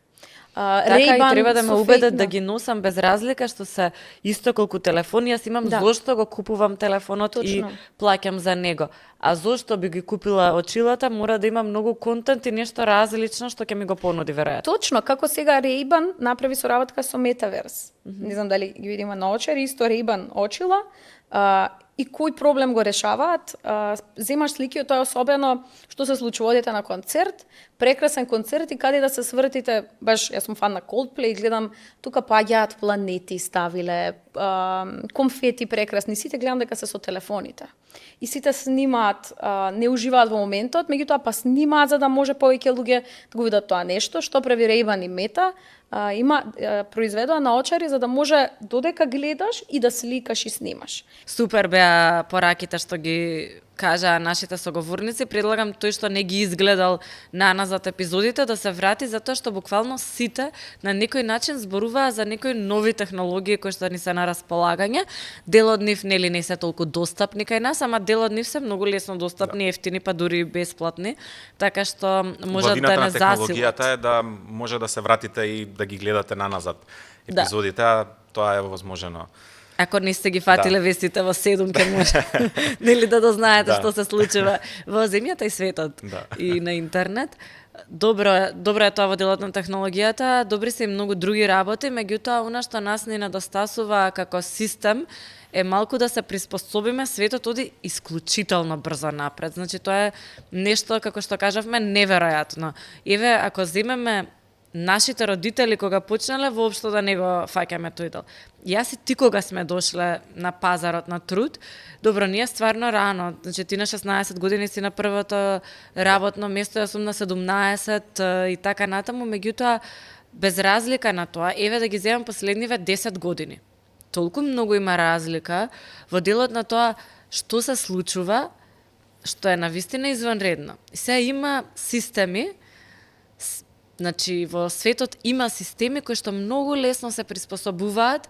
Така и треба да ме убедат да ги носам без разлика што се исто колку телефон. Јас имам зошто го купувам телефонот и плаќам за него. А зошто би ги купила очилата, мора да има многу контент и нешто различно што ќе ми го понуди веројатно. Точно, како сега Ray-Ban направи соработка со Metaverse. Не знам дали ги видиме наочари, исто Ray-Ban очила. И кој проблем го решаваат, земаш слики од тоа особено што се случува, одите на концерт, прекрасен концерт и каде да се свртите, баш јас сум фан на Coldplay и гледам тука паѓаат планети ставиле, конфети прекрасни, сите гледам дека се со телефоните. И сите снимаат, не уживаат во моментот, меѓутоа па снимаат за да може повеќе луѓе да го видат тоа нешто, што прави Ray-Ban и Мета, произведоа наочари за да може додека гледаш и да сликаш и снимаш. Супер беа пораките што ги кажаа нашите соговорници. Предлагам тој што не ги изгледал наназад епизодите да се врати, затоа што буквално сите на некој начин зборуваа за некои нови технологии кои што ни се на располагање. Дел од нив нели не се толку достапни кај нас, ама дел од нив се многу лесно достапни, ефтини, па дури бесплатни, така што може да не засилат. Технологијата е да може да се вратите и да ги гледате наназад епизодите, тоа е возможно Ако не сте ги фатиле вестите во 7 ке може нели да дознаете што се случува во земјата и светот и на интернет. Добро е тоа во делот на технологијата, добри се и многу други работи, меѓутоа она што нас не недостасува како систем е малку да се приспособиме, светот оди исклучително брзо напред. Значи тоа е нешто, како што кажавме, неверојатно. Еве, ако земеме нашите родители кога почнале, воопшто да не го фаќаме тој дел. Јас и ти кога сме дошле на пазарот на труд, добро, ние стварно рано, значи ти на 16 години си на првото работно место, јас сум на 17 и така натаму, меѓутоа, без разлика на тоа, еве да ги земам последниве 10 години. Толку многу има разлика во делот на тоа што се случува, што е навистина извънредно. И сега има системи, значи во светот има системи кои што многу лесно се приспособуваат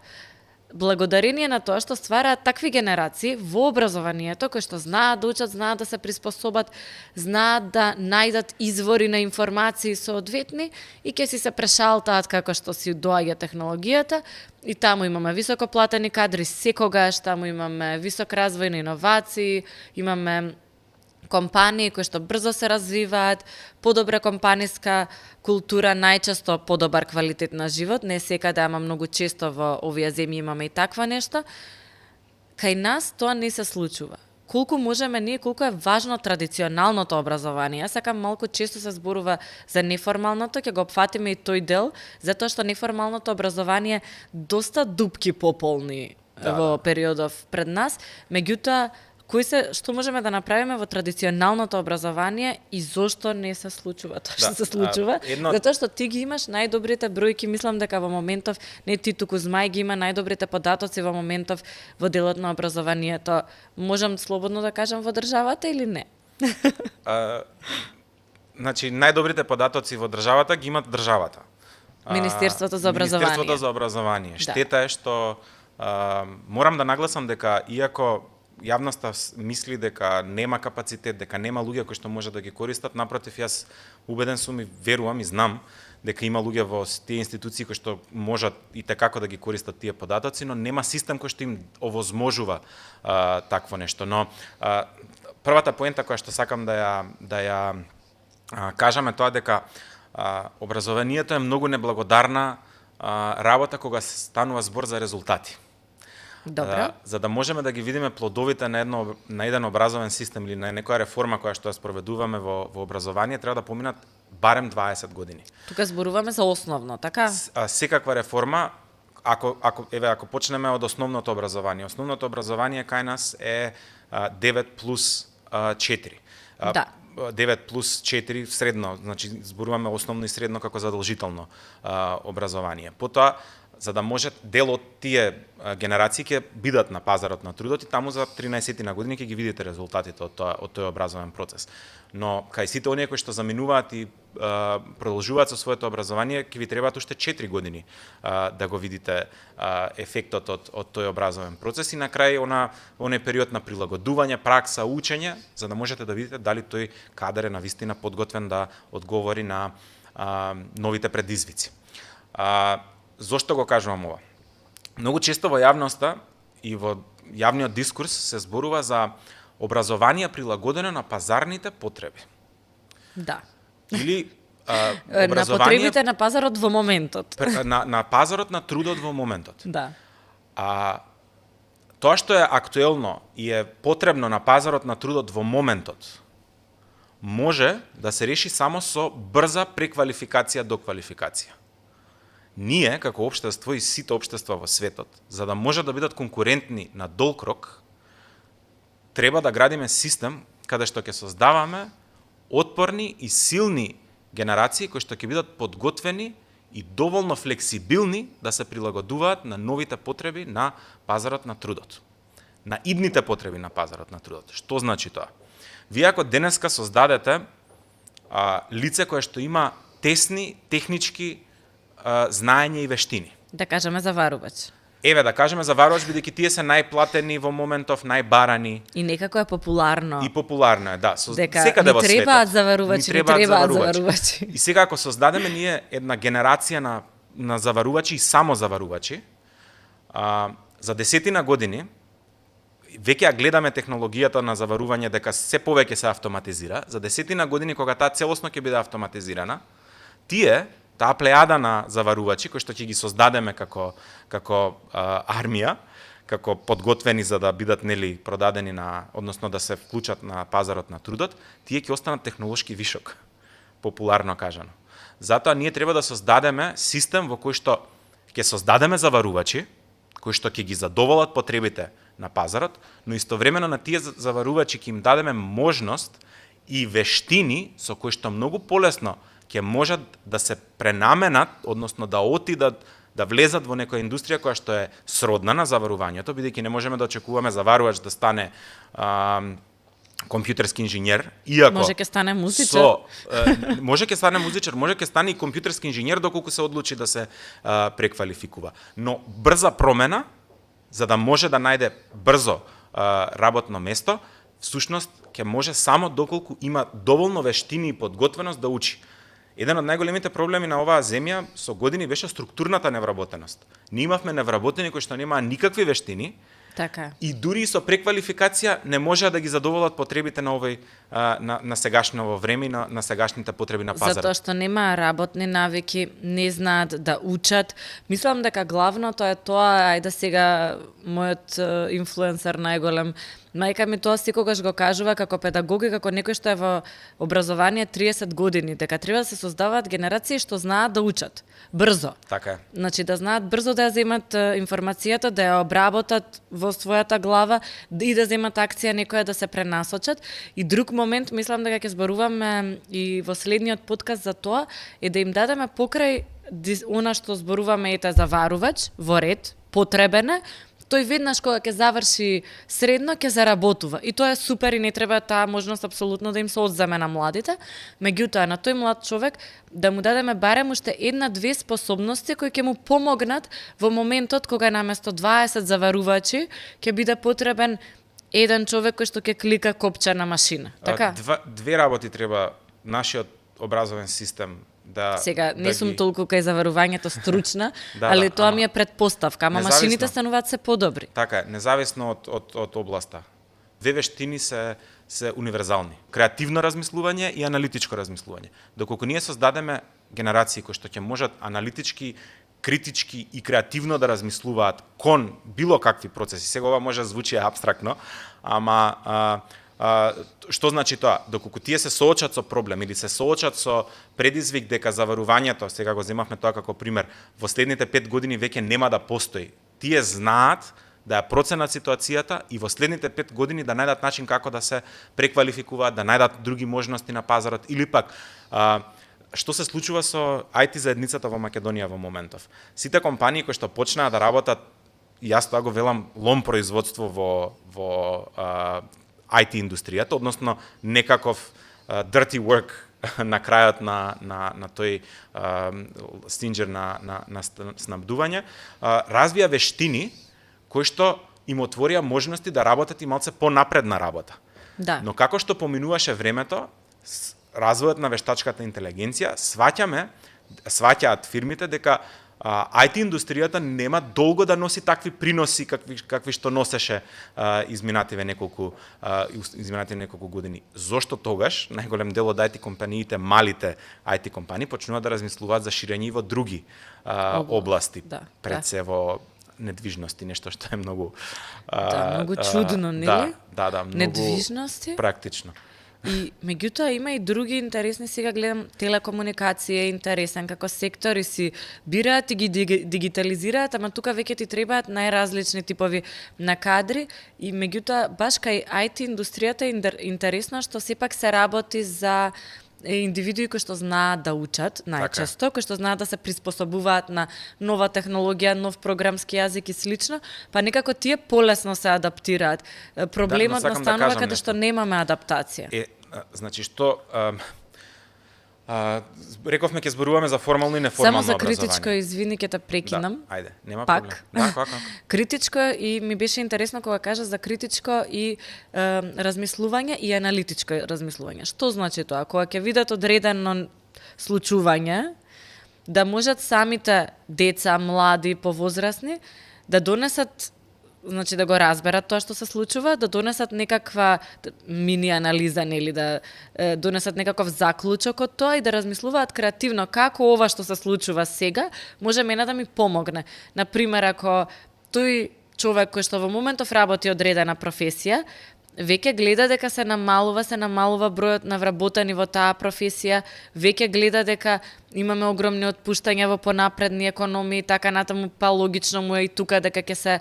благодарение на тоа што ствараат такви генерации во образованието кои што знаат да учат, знаат да се приспособат, знаат да најдат извори на информации соодветни и ќе си се прешалтаат како што си доаѓа технологијата и таму имаме високо платени кадри секогаш, таму имаме висок развој на иновации, имаме компании кои што брзо се развиваат, подобра компаниска култура, најчесто подобар квалитет на живот, не секаде, ама многу често во овие земји имаме и таква нешто. Кај нас тоа не се случува. Колку можеме ние, колку е важно традиционалното образование. Јас сакам малку често се зборува за неформалното, ќе го опфатиме и тој дел, затоа што неформалното образование доста дупки пополни во периодов пред нас, меѓутоа што можеме да направиме во традиционалното образование и зошто не се случува тоа што се случува? Затоа што ти ги имаш најдобрите бројки, мислам дека во моментов, не ти туку Змај ги има најдобрите податоци во моментов во делот на образованието. Можам слободно да кажам во државата или не? Значи, најдобрите податоци во државата ги имат државата. Министерството за образование. Министерството за образование. Штета е што морам да нагласам дека иако јавноста мисли дека нема капацитет, дека нема луѓе кои што може да ги користат, напротив, јас убеден сум и верувам и знам дека има луѓе во тие институции кои што можат и како да ги користат тие податоци, но нема систем кој што им овозможува такво нешто. Но првата поента која што сакам да ја кажам е тоа дека образованието е многу неблагодарна работа кога се станува збор за резултати. За да можеме да ги видиме плодовите на еден образовен систем или на некоја реформа која што ја спроведуваме во образование, треба да поминат барем 20 години. Тука зборуваме за основно, така? Секаква реформа, ако почнеме од основното образование. Основното образование кај нас е 9 плюс 4. 9 плюс 4 средно, значи зборуваме основно и средно како задолжително образование. Потоа, за да може дел од тие генерации ќе бидат на пазарот на трудот и таму за 13 на години ќе ги видите резултатите од тој образовен процес. Но кај сите оние кои што заминуваат и продолжуваат со своето образование, ќе ви требаат уште 4 години да го видите ефектот од тој образовен процес и на крај оној период на прилагодување, пракса, учење, за да можете да видите дали тој кадар е навистина подготвен да одговори на новите предизвици. Зошто го кажувам ова? Многу често во јавноста и во јавниот дискурс се зборува за образование прилагодено на пазарните потреби. Да. Или на потребите на пазарот во моментот. На пазарот на трудот во моментот. Да. Тоа што е актуелно и е потребно на пазарот на трудот во моментот, може да се реши само со брза преквалификација до квалификација. Ние, како општество и сите општества во светот, за да може да бидат конкурентни на долг рок, треба да градиме систем каде што ќе создаваме отпорни и силни генерации кои што ќе бидат подготвени и доволно флексибилни да се прилагодуваат на новите потреби на пазарот на трудот. На идните потреби на пазарот на трудот. Што значи тоа? Вие ако денеска создадете лице кое што има тесни технички знаење и вештини. Да кажеме заварувач. Еве, да кажеме заварувач, бидејќи тие се најплатени во моментов, најбарани. И некако е популарно. И популарно е, да. Секаде во светот. Ни требаат заварувачи. И сега ако создадеме ние една генерација на заварувачи и само заварувачи, за 10 години веќе ја гледаме технологијата на заварување дека се повеќе се автоматизира. За 10 години кога таа целосно ќе биде автоматизирана, таа плејада на заварувачи кои што ќе ги создадеме како армија, како подготвени за да бидат продадени односно да се вклучат на пазарот на трудот, тие ќе останат технолошки вишок, популарно кажано. Затоа ние треба да создадеме систем во кој што ќе создадеме заварувачи кои што ќе ги задоволат потребите на пазарот, но истовремено на тие заварувачи ќе им дадеме можност и вештини со кои што многу полесно ќе можат да се пренаменат, односно да отидат да влезат во некоја индустрија која што е сродна на заварувањето, бидејќи не можеме да очекуваме заварувач да стане компјутерски инженер, иако може ќе стане музичар. Може ќе стане музичар, може ќе стане и компјутерски инженер доколку се одлучи да се преквалификува. Но брза промена, за да може да најде брзо работно место, всушност ќе може само доколку има доволно вештини и подготвеност да учи. Еден од најголемите проблеми на оваа земја со години беше структурната невработеност. Ние имавме невработени кои што немаа никакви вештини, така. И дури и со преквалификација не можеа да ги задоволат потребите на овој на сегашно време и на сегашните потреби на пазарот. Затоа што немаа работни навики, не знаат да учат. Мислам дека главното е тоа, ајде сега мојот инфлуенсер најголем, мајка ми тоа секогаш го кажува како педагог и како некој што е во образование 30 години, дека треба да се создаваат генерации што знаат да учат брзо. Така е. Значи да знаат брзо да ја земат информацијата, да ја обработат во својата глава и да земат акција некоја да се пренасочат. И друг момент, мислам дека ќе зборуваме и во следниот подкаст за тоа, е да им дадеме покрај она што зборуваме ете заварувач во ред, потребен е, тој веднаш кога ќе заврши средно ќе заработува. И тоа е супер и не треба таа можност апсолутно да им се одземе на младите. Меѓутоа, на тој млад човек да му дадеме барем уште една-две способности кои ќе му помогнат во моментот кога наместо 20 заварувачи ќе биде потребен еден човек кој што ќе клика копче на машина. Така? Две работи треба нашиот образовен систем да сега не сум толку кај заварувањето стручна, да, али тоа ми е предпоставка, ама машините стануваат се подобри. Така е, независно од областа. Две вештини се универзални. Креативно размислување и аналитичко размислување. Доколку ние создадеме генерации кои што ќе можат аналитички, критички и креативно да размислуваат кон било какви процеси. Сега ова може да звучи апстрактно, ама што значи тоа? Доколку тие се соочат со проблем или се соочат со предизвик дека заварувањето, сега го земавме тоа како пример, во следните 5 години веќе нема да постои. Тие знаат да ја проценат ситуацијата и во следните 5 години да најдат начин како да се преквалификуваат, да најдат други можности на пазарот или пак што се случува со IT заедницата во Македонија во моментов. Сите компании кои што почнаа да работат, јас тоа го велам лом производство во IT индустријата, односно некаков dirty work на крајот на тој стинџер на снабдување, развија вештини кои што им отворија можности да работат и малце понапредна работа. Да. Но како што поминуваше времето, развојот на вештачката интелигенција, сваќаат фирмите дека IT индустријата нема долго да носи такви приноси какви што носеше изминативе неколку години. Зошто тогаш најголем дел од IT компаниите, малите IT компании почнуваат да размислуваат за ширење и во други области, пред се во недвижности, нешто што е многу многу чудно, нели? Да, многу недвижности практично. И меѓутоа има и други интересни, сега гледам телекомуникација е интересен како сектор и си бираат и ги дигитализираат, ама тука веќе ти требаат најразлични типови на кадри и меѓутоа баш кај IT индустријата е интересно што сепак се работи за индивидуи кои што знаат да учат најчесто, кои што знаат да се приспособуваат на нова технологија, нов програмски јазик и слично, па некако тие полесно се адаптираат. Проблемот настанува каде што немаме адаптација. Значи што рековме ќе зборуваме за формално и неформално образование. Само за критичко, извини, ќе те прекинам. Да, ајде, нема пак. Проблем. Да, критичко и ми беше интересно кога кажа за критичко и размислување и аналитичко размислување. Што значи тоа? Кога ќе видат одредено случување, да можат самите деца, млади, повозрасни, да донесат значи да го разберат тоа што се случува, да донесат некаква мини анализа, нели, да донесат некаков заклучок од тоа и да размислуваат креативно како ова што се случува сега може мене да ми помогне. Например, ако тој човек кој што во моментов работи одредена професија, веќе гледа дека се намалува бројот на вработени во таа професија, веќе гледа дека имаме огромни отпуштања во понапредни економии, така натаму, па логично му е и тука дека ќе се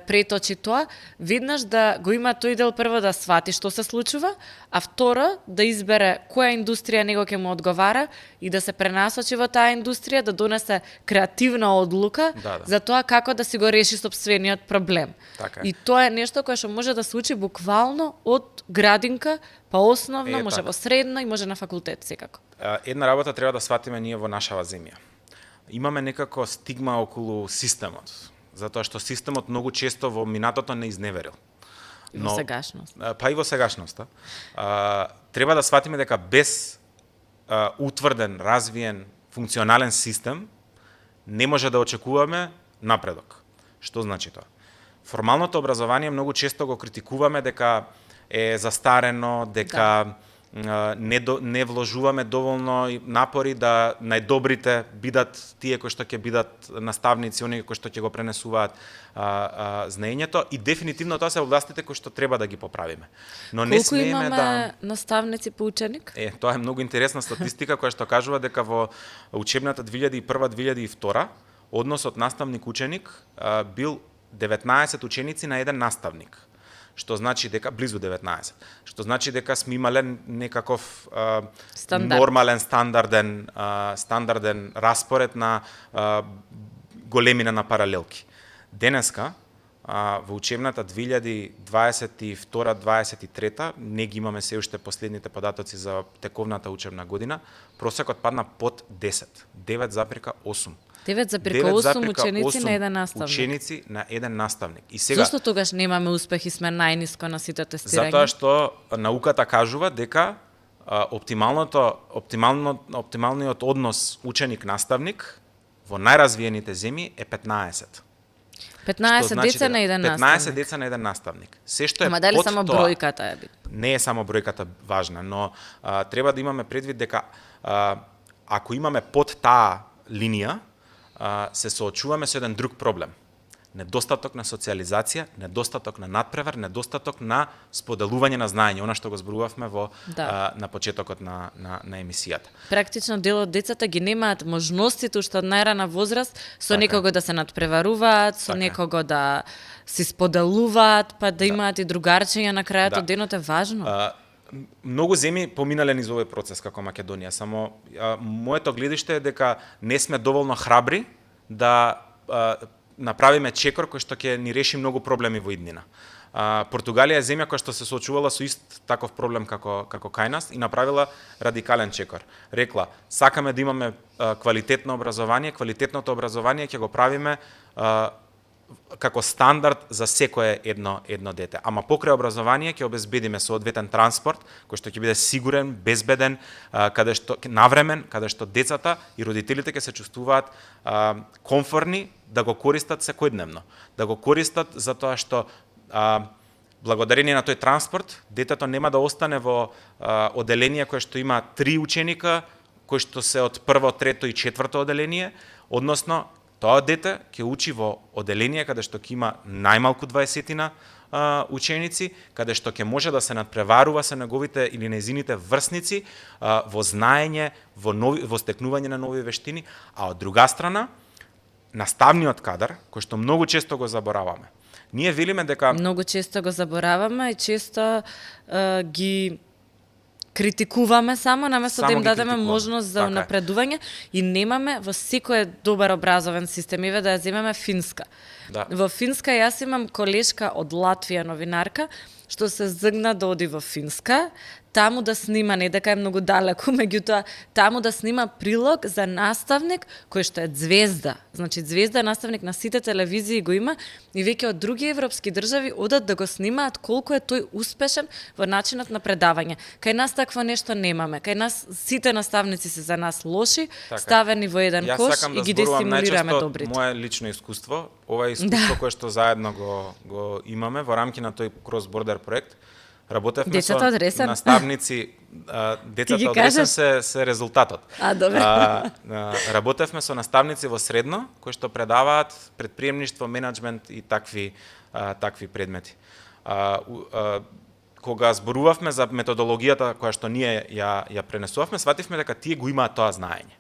преточи тоа, веднаш да го има тој дел прво да свати што се случува, а второ да избере која индустрија него ќе му одговара и да се пренасочи во таа индустрија, да донесе креативна одлука за тоа како да си го реши сопствениот проблем. Така. И тоа е нешто кое што може да се учи буквално од градинка, па основно, може во средно и може на факултет секако. Една работа треба да сватиме ние во нашава земја. Имаме некако стигма околу системот, затоа што системот многу често во минатото не изневерил. Но, во сегашност. Па и во сегашноста. Треба да сватиме дека без утврден, развиен, функционален систем не може да очекуваме напредок. Што значи тоа? Формалното образование многу често го критикуваме дека е застарено, дека не вложуваме доволно напори да најдобрите бидат тие кои што ќе бидат наставници, оние кои што ќе го пренесуваат знаењето и дефинитивно тоа се областите кои што треба да ги поправиме. Но не смееме да наставници по ученик? Тоа е многу интересна статистика која што кажува дека во учебната 2001-2002 односот наставник-ученик бил 19 ученици на еден наставник. Што значи дека близу 19. Што значи дека сме имале некаков нормален стандарден распоред на големина на паралелки. Денеска во учебната 2022-2023, не ги имаме се уште последните податоци за тековната учебна година, просекот падна под 10, 9,8. 9,8 ученици на еден наставник. Ученици на еден наставник. И сега зашто тогаш немаме успех и сме најниско на сите тестирања? Затоа што науката кажува дека оптималниот однос ученик-наставник во најразвиените земји е 15. 15 деца на еден наставник. 15 деца на еден наставник. Се што е ама дали под само тоа, бројката е битна? Не е само бројката важна, но треба да имаме предвид дека ако имаме под таа линија, се соочуваме со еден друг проблем. Недостаток на социализација, недостаток на надпревар, недостаток на споделување на знаење, она што го зборувавме на почетокот на емисијата. Практично дел од децата ги немаат можностите уште од најрана возраст со некого да се надпреваруваат, со некого да си споделуваат, па да имаат и другарчиња на крајот од денот е важно. Многу земји поминале низ овој процес како Македонија, само моето гледиште е дека не сме доволно храбри да направиме чекор кој што ќе ни реши многу проблеми во иднина. Португалија е земја која што се соочувала со ист таков проблем како кај нас и направила радикален чекор. Рекла, сакаме да имаме квалитетно образование ќе го правиме како стандард за секое едно дете. Ама покрај образование ќе обезбедиме соодветен транспорт кој што ќе биде сигурен, безбеден, каде што навремен, каде што децата и родителите ќе се чувствуваат комфорни да го користат секојдневно, да го користат затоа што благодарение на тој транспорт детето нема да остане во оделение кое што има 3 ученика кои што се од прво, трето и четврто оделение, односно тоа дете ќе учи во оделение каде што ќе има најмалку 20 ученици, каде што ќе може да се надпреварува со неговите или нејзините врсници во знаење, во стекнување на нови вештини, а од друга страна наставниот кадар, кој што многу често го забораваме. Ние велиме дека многу често го забораваме и често ги критикуваме само наместо да им дадеме можност за напредување и немаме во секој добар образовен систем. Еве да ја земеме Финска. Во Финска јас имам колешка од Латвија, новинарка, што се згна да оди во Финска. таму да снима, не дека е многу далеку, меѓутоа таму да снима прилог за наставник кој што е звезда. Значи звезда е наставник на сите телевизии го има и веќе од други европски држави одат да го снимаат колку е тој успешен во начинот на предавање. Кај нас такво нешто немаме. Кај нас сите наставници се за нас лоши, ставени во еден кош и ги дестимулираме добрите. Мое лично искуство, ова искуство кое што заедно го имаме во рамки на тој Cross Border проект. Работевме децата од Ресен? Наставници, децата од Ресен се резултатот. Добре. Работевме со наставници во средно, кои што предаваат предприемништво, менеджмент и такви предмети. Кога зборувавме за методологијата која што ние ја пренесувавме, свативме дека тие го имаат тоа знаење.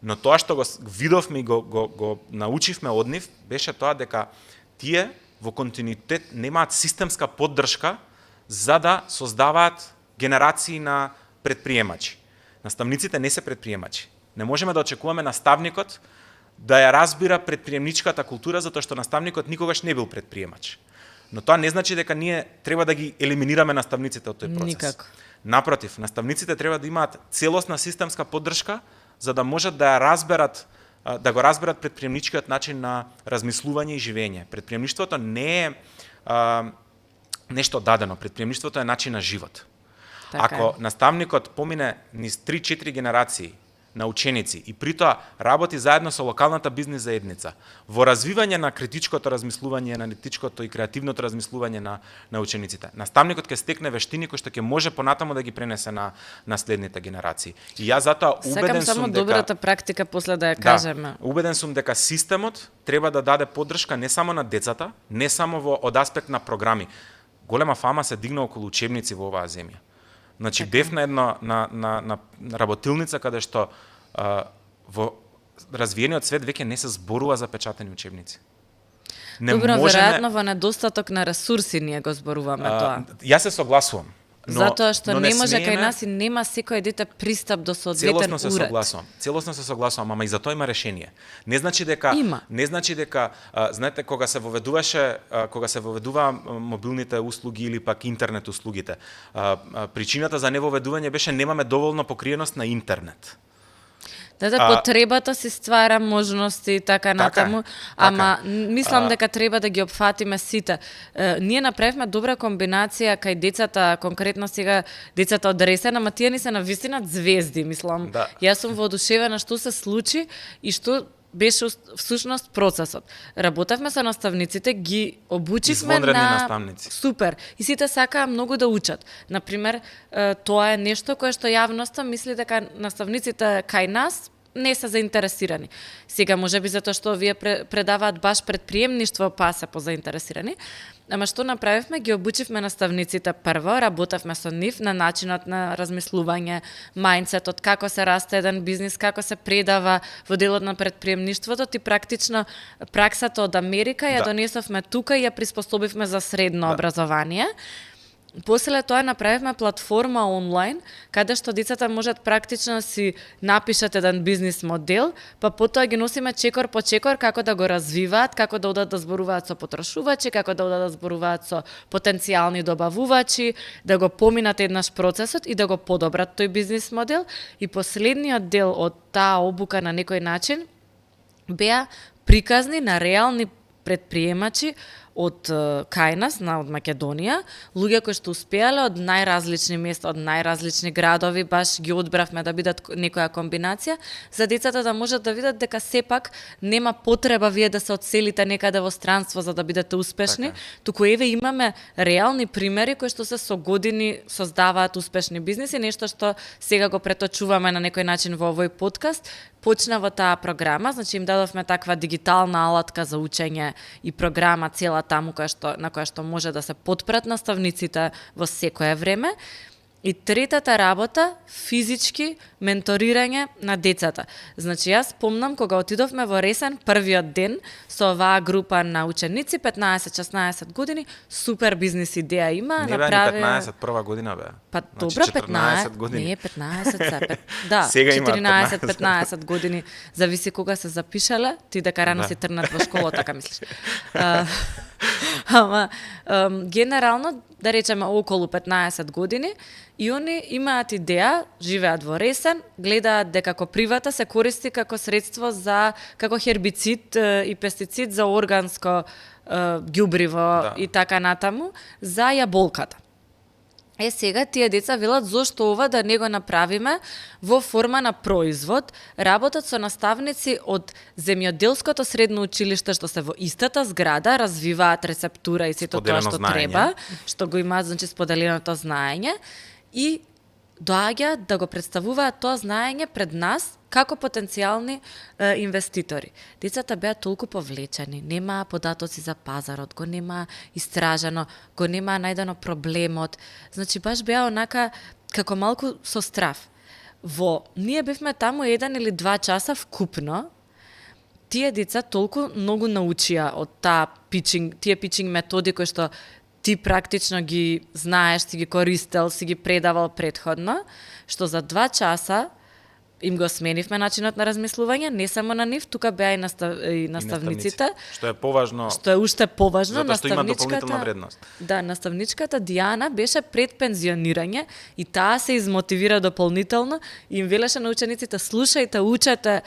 Но тоа што го видовме и го научивме од нив, беше тоа дека тие во континуитет немаат системска поддршка за да создаваат генерации на предприемачи. Наставниците не се предприемачи. Не можеме да очекуваме наставникот да ја разбира предприемничката култура, затоа што наставникот никогаш не бил предприемач. Но тоа не значи дека ние треба да ги елиминираме наставниците од тој процес. Никако. Напротив, наставниците треба да имаат целосна системска поддршка за да можат да ја разберат да го разберат предприемничкиот начин на размислување и живење. Предприемништвото не е нешто дадено, предприемништвото е начин на живот. Ако наставникот помине низ 3-4 генерации на ученици и при тоа работи заедно со локалната бизнис заедница во развивање на критичкото размислување, аналитичкото и креативното размислување на учениците, наставникот ќе стекне вештини кои што ќе може понатаму да ги пренесе на следните генерации. И јас затоа убеден сум дека добрата практика после да ја кажеме. Убеден сум дека системот треба да даде поддршка не само на децата, не само од аспект на програми. Голема фама се дигна околу учебници во оваа земја. Значи бев на на работилница каде што во развиениот свет веќе не се зборува за печатени учебници. Добро, веројатно во недостаток на ресурси ние го зборуваме тоа. Јас се согласувам. Затоа што не може кај нас и нема секој дете пристап до соодветен уред. Целосно се согласувам, ама и за тоа има решение. Не значи дека знаете кога се воведува мобилните услуги или пак интернет услугите, причината за невоведување беше немаме доволно покриеност на интернет. Потребата си ствара можности и така натаму, ама мислам дека треба да ги опфатиме сите. Ние направивме добра комбинација кај децата, конкретно сега децата од Ресен, ама тие ни се навистина звезди, мислам. Јас сум воодушевена што се случи и што беше всушност процесот. Работевме со наставниците, ги обучивме на наставници. Супер. И сите сакаа многу да учат. Например, тоа е нешто кое што јавноста мисли дека наставниците кај нас не се заинтересирани. Сега можеби затоа што вие предаваат баш предприемништво, па се позаинтересирани. Ама што направивме? Ги обучивме наставниците прво, работевме со нив на начинот на размислување, мајндсетот, како се расте еден бизнис, како се предава во делот на предприемништвото, и практично праксата од Америка ја донесовме тука и ја приспособивме за средно образование. После тоа направивме платформа онлайн, каде што децата можат практично си напишат еден бизнис модел, па потоа ги носиме чекор по чекор како да го развиваат, како да одат да зборуваат со потрошувачи, како да одат да зборуваат со потенцијални добавувачи, да го поминат еднаш процесот и да го подобрат тој бизнис модел. И последниот дел од таа обука на некој начин беа приказни на реални предприемачи од кај нас, од Македонија, луѓе кои што успеале од најразлични места, од најразлични градови, баш ги одбравме да бидат некоја комбинација, за децата да можат да видат дека сепак нема потреба вие да се одселите некаде во странство за да бидете успешни, туку еве имаме реални примери кои што се со години создаваат успешни бизниси, нешто што сега го преточуваме на некој начин во овој подкаст. Почна во таа програма, значи им дадовме таква дигитална алатка за учење и програма цела таму на која што може да се потпрат наставниците во секое време. И третата работа, физички менторирање на децата. Значи јас помнам кога отидовме во Ресен првиот ден со оваа група на ученици, 15-16 години, супер бизнис идеја има, не направи... Не бе, 15 прва година бе. Па значи, добро, 14 години. Не, 15 да, сега 14-15 години, зависи кога се запишале, ти дека рано си трнат во школа, така мислиш. Ама, генерално, да речеме околу 15 години, и они имаат идеја, живеат во Ресен, гледаат дека копривата се користи како средство за како хербицид и пестицид за органско ѓубриво и така натаму за јаболката. Сега тие деца велат зошто ова да не го направиме во форма на производ. Работат со наставници од земјоделското средно училиште што се во истата зграда, развиваат рецептура и сето тоа што треба, што го имаат, значи споделеното знаење и доаѓаат да го представуваат тоа знаење пред нас како потенцијални инвеститори. Децата беа толку повлечени, немаа податоци за пазарот, го немаа истражено, го немаа најдено проблемот. Значи баш беа онака како малку со страв. Ние бевме таму 1 или 2 часа вкупно. Тие деца толку многу научија од тие питчинг методи кои што ти практично ги знаеш, си ги користел, си ги предавал предходно, што за 2 часа им го сменивме начинот на размислување, не само на нив, тука беа и наставниците. Што е поважно. Што е уште поважно, затоа што има дополнителна вредност. Да, наставничката Диана беше пред пензионирање и таа се измотивира дополнително и им велеше на учениците: слушајте, учете,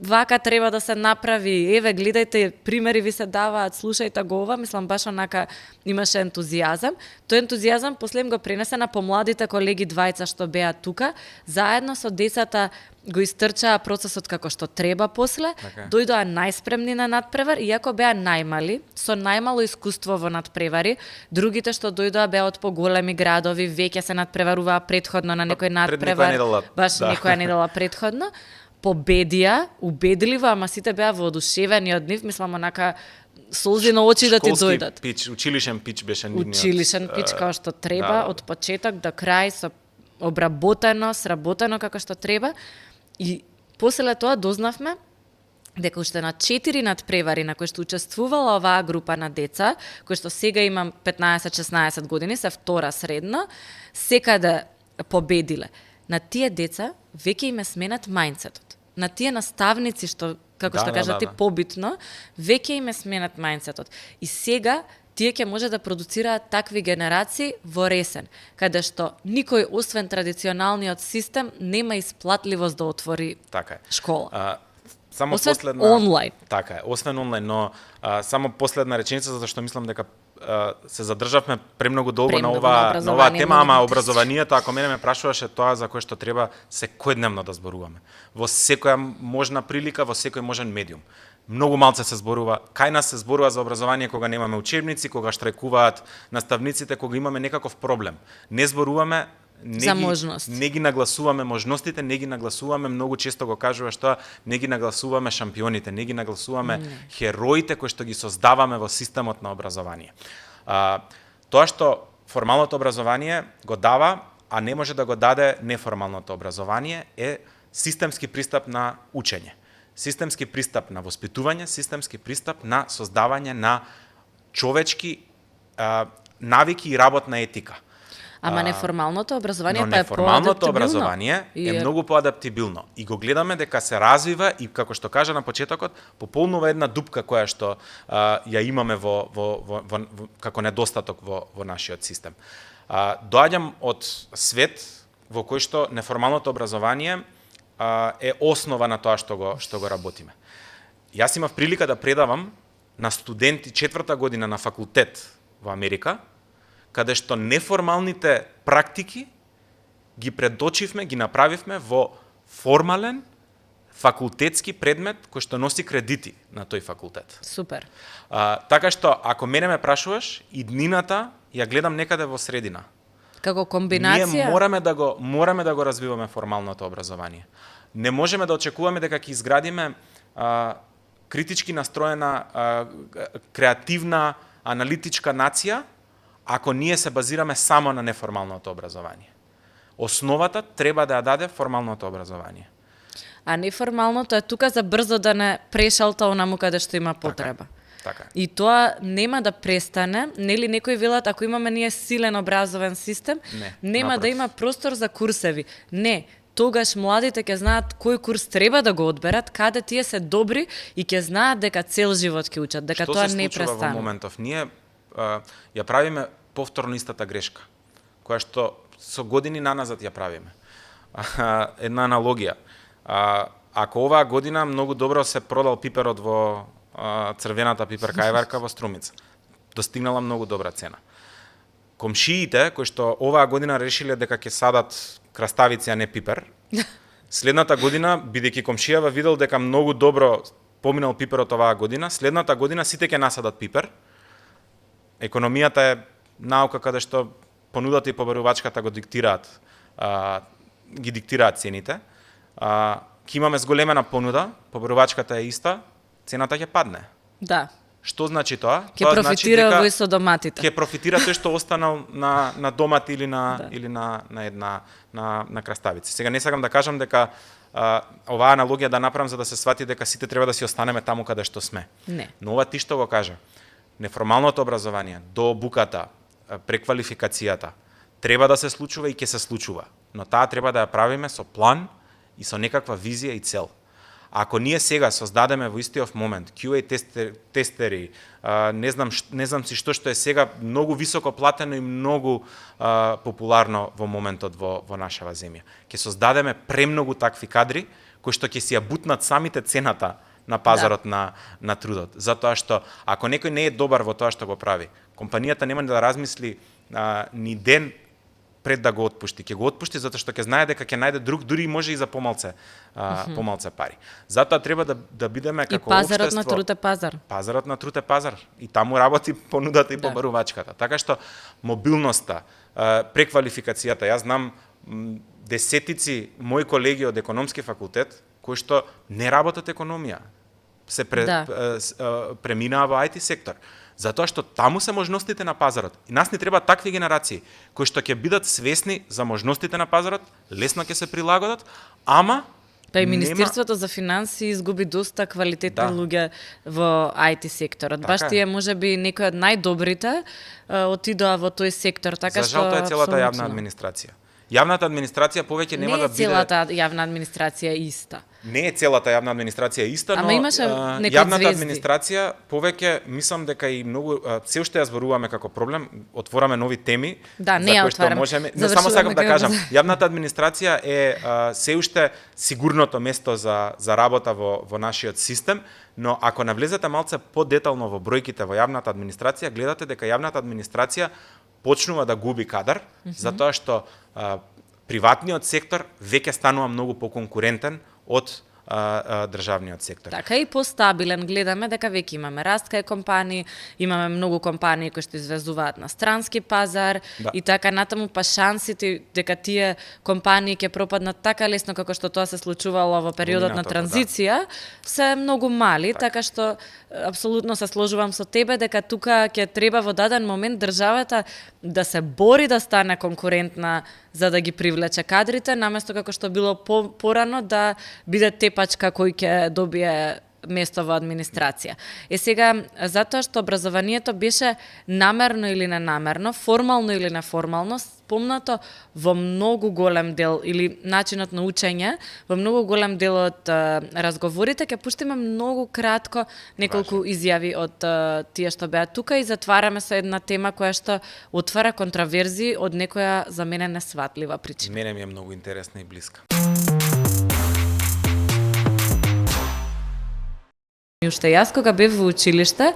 вака треба да се направи, еве гледајте, примери ви се даваат, слушајте го ова, мислам баш онака имаше ентузијазам. Тој ентузијазам после им го пренесе на помладите колеги двајца што беа тука, заедно со децата го истрчаа процесот како што треба после, дојдоа најспремни на надпревар, иако беа најмали, со најмало искуство во надпревари, другите што дојдоа беа од поголеми градови, веќе се надпреваруваа предходно на некој надпревар, баш некоја недела предходно, победија, убедливо, ама сите беа воодушевени од нив, мислам онака солзи на очи да ти дојдат. Училишен пич беше нивниот. Училишен пич како што треба, од почеток до крај, со обработено, сработено како што треба. И после тоа дознавме дека уште на 4 надпревари на кои што учествувала оваа група на деца, кои што сега имам 15-16 години, се втора средно, секаде победиле. На тие деца веќе им е сменат мајндсетот. На тие наставници што, како што кажа ти, побитно, веќе им е сменат мајндсетот. И сега тие ќе може да продуцираат такви генерации во Ресен, каде што никој освен традиционалниот систем нема исплатливост да отвори школа. Само освен последна онлайн. Така е, освен онлайн, но само последна реченица затоа што мислам дека се задржавме премногу долго на оваа тема, ама образованието, ако мене ме прашуваше, тоа за кое што треба секојдневно да зборуваме. Во секоја можна прилика, во секој можен медиум. Многу малце се зборува, кај нас се зборува за образование кога немаме учебници, кога штрајкуваат наставниците, кога имаме некаков проблем. Не зборуваме, не ги нагласуваме можностите, не ги нагласуваме, многу често го кажуваш тоа, не ги нагласуваме шампионите, не ги нагласуваме хероите кои што ги создаваме во системот на образование. Тоа што формалното образование го дава, а не може да го даде неформалното образование, е системски пристап на учење. Системски пристап на воспитување, системски пристап на создавање на човечки навики и работна етика. Ама неформалното образование па е неформалното образование е многу поадаптибилно и го гледаме дека се развива и како што кажа на почетокот, пополнува една дупка која што ја имаме како недостаток во нашиот систем. Доаѓам од свет во кој што неформалното образование е основа на тоа што го работиме. Јас имав прилика да предавам на студенти 4-та година на факултет во Америка, каде што неформалните практики ги предочивме, ги направивме во формален факултетски предмет кој што носи кредити на тој факултет. Супер. Така што, ако мене ме прашуваш, иднината ја гледам некаде во средина. Како комбинација? Ние мораме да го развиваме формалното образование. Не можеме да очекуваме дека ќе изградиме критички настроена, креативна, аналитичка нација, ако ние се базираме само на неформалното образование. Основата треба да ја даде формалното образование. А неформалното е тука за брзо да не прешалта онаму каде што има потреба. Така. И тоа нема да престане, нели некои велат ако имаме ние силен образовен систем, нема да има простор за курсеви. Не, тогаш младите ќе знаат кој курс треба да го одберат, каде тие се добри и ќе знаат дека цел живот ќе учат, дека тоа не престане. Што се случува во моментов? Ние ја правиме повторно истата грешка, која што со години наназад ја правиме. Една аналогија. Ако оваа година многу добро се продал пиперот во црвената пиперкајварка во Струмица, достигнала многу добра цена. Комшиите, кои што оваа година решиле дека ќе садат краставици, а не пипер, следната година, бидејќи комшијава видел дека многу добро поминал пиперот оваа година, следната година сите ќе насадат пипер. Економијата е наука каде што понудата и побарувачката го диктираат, ги диктираат цените. Ќе имаме зголемена понуда, побарувачката е иста, цената ќе падне. Да. Што значи тоа? Ќе профитира во со доматите. Ќе профитира тој што останал на домат или на краставици. Сега не сакам да кажам дека оваа аналогија да направам за да се свати дека сите треба да си останеме таму каде што сме. Не. Но ова ти што го кажа. Неформалното образование, до обуката, преквалификацијата треба да се случува и ќе се случува. Но таа треба да ја правиме со план и со некаква визија и цел. Ако ние сега создадеме во истиот момент QA тестери, не знам си што е сега многу високо платено и многу популарно во моментот во нашава земја. Ќе создадеме премногу такви кадри кои што ќе си ја бутнат самите цената на пазарот на трудот. Затоа што ако некој не е добар во тоа што го прави, компанијата нема да размисли ни ден пред да го отпушти. Ќе го отпушти затоа што ќе знае дека ќе најде друг, дури може и за помалце пари. Затоа треба да бидеме како општество. И пазарот на труд е пазар. Пазарот на труд е пазар. И таму работи понудата и побарувачката. Така што мобилноста, преквалификацијата, јас знам десетици мои колеги од економски факултет кои што не работат економија, се преминаа во IT сектор. Затоа што таму се можностите на пазарот. И нас ни треба такви генерации кои што ќе бидат свесни за можностите на пазарот, лесно ќе се прилагодат, ама Па и Министерството за финансии изгуби доста квалитетни луѓе во IT секторот. Баш тие можеби некои од најдобрите отидоа во тој сектор, така што за жал тоа е целата јавна администрација. Јавната администрација повеќе нема да биде... Не е целата јавна администрација иста. Не е целата јавна администрација иста, но јавната администрација повеќе, мислам дека и многу, се уште ја зборуваме како проблем, отвораме нови теми, за кои што можеме... Но само сакам да кажам, јавната администрација е се уште сигурното место за работа во нашиот систем, но ако навлезете малце подетално во бројките во јавната администрација, гледате дека јавната администрација почнува да губи кадар, затоа што приватниот сектор веќе станува многу поконкурентен од државниот сектор. Така и постабилен. Гледаме дека веќе имаме раст кај компании, имаме многу компании кои што извезуваат на странски пазар и така натаму, па шансите дека тие компании ќе пропаднат така лесно како што тоа се случувало во периодот на транзиција се многу мали, така што апсолутно се сложувам со тебе дека тука ќе треба во даден момент државата да се бори да стане конкурентна за да ги привлече кадрите, наместо како што било порано да биде тепачка кој ќе добие место во администрација. Сега, затоа што образованието беше намерно или ненамерно, формално или неформално, спомнато во многу голем дел, или начинот на учење, во многу голем дел од разговорите, ќе пуштиме многу кратко неколку изјави од тие што беа тука и затвараме со една тема која што отвара контраверзии од некоја за мене несватлива причина. Мене ми е многу интересна и блиска. И уште јас кога бев во училиште,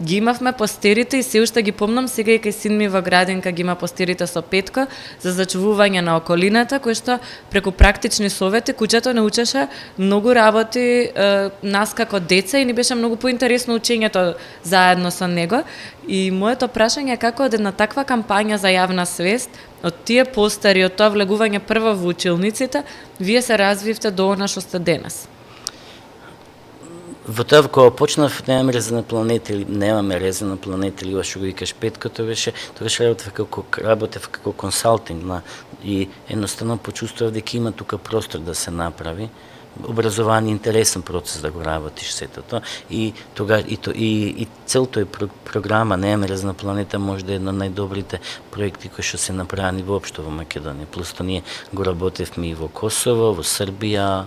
ги имавме постерите и се уште ги помнам, сега и кај син ми во градинка ги има постерите со петко за зачувување на околината, кој што преку практични совети куќето не учеше многу работи нас како деца и ни беше многу поинтересно учењето заедно со него. И моето прашање е како од една таква кампања за јавна свест, од тие постери, од тоа влегување прво во училниците, вие се развивте до она што сте денес? Во тоа кога почнав немаме реза на планета или немаме реза на планета или што го викаш петко, тогаш работев како консалтинг и едноставно почувствував дека има тука простор да се направи. Образование интересен процес да го работиш сето тоа и целото е програма Немаме реза на планета може да е една од најдобрите проекти кои што се направени воопшто во Македонија. Плюс тоа ние го работевме и во Косово, во Србија,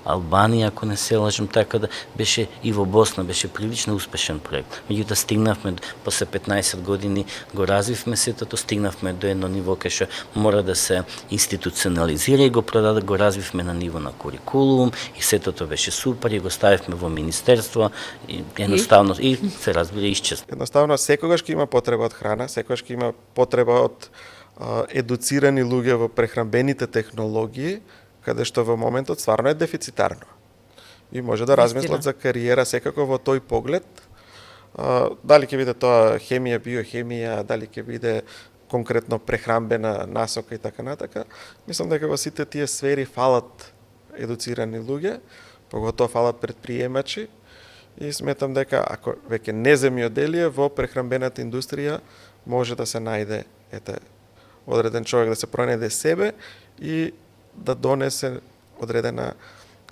Албанија, ако не се лажам, така да беше и во Босна, беше прилично успешен проект. Меѓутоа стигнавме, после 15 години го развивме сетото, стигнавме до едно ниво кај што мора да се институционализира и го развивме на ниво на курикулум и сетото беше супер и го ставивме во министерство и едноставно и се разбира исчезна. Едноставно секогаш ќе има потреба од храна, секогаш ќе има потреба од едуцирани луѓе во прехранбените технологии, каде што во моментот стварно е дефицитарно. И може да размислат за кариера секако во тој поглед. Дали ќе биде тоа хемија, биохемија, дали ќе биде конкретно прехранбена насока и така натака. Мислам дека во сите тие сфери фалат едуцирани луѓе, поготоа фалат предприемачи и сметам дека ако веќе не земјоделие во прехранбената индустрија може да се најде одреден човек да се пронајде себе и да донесе одредена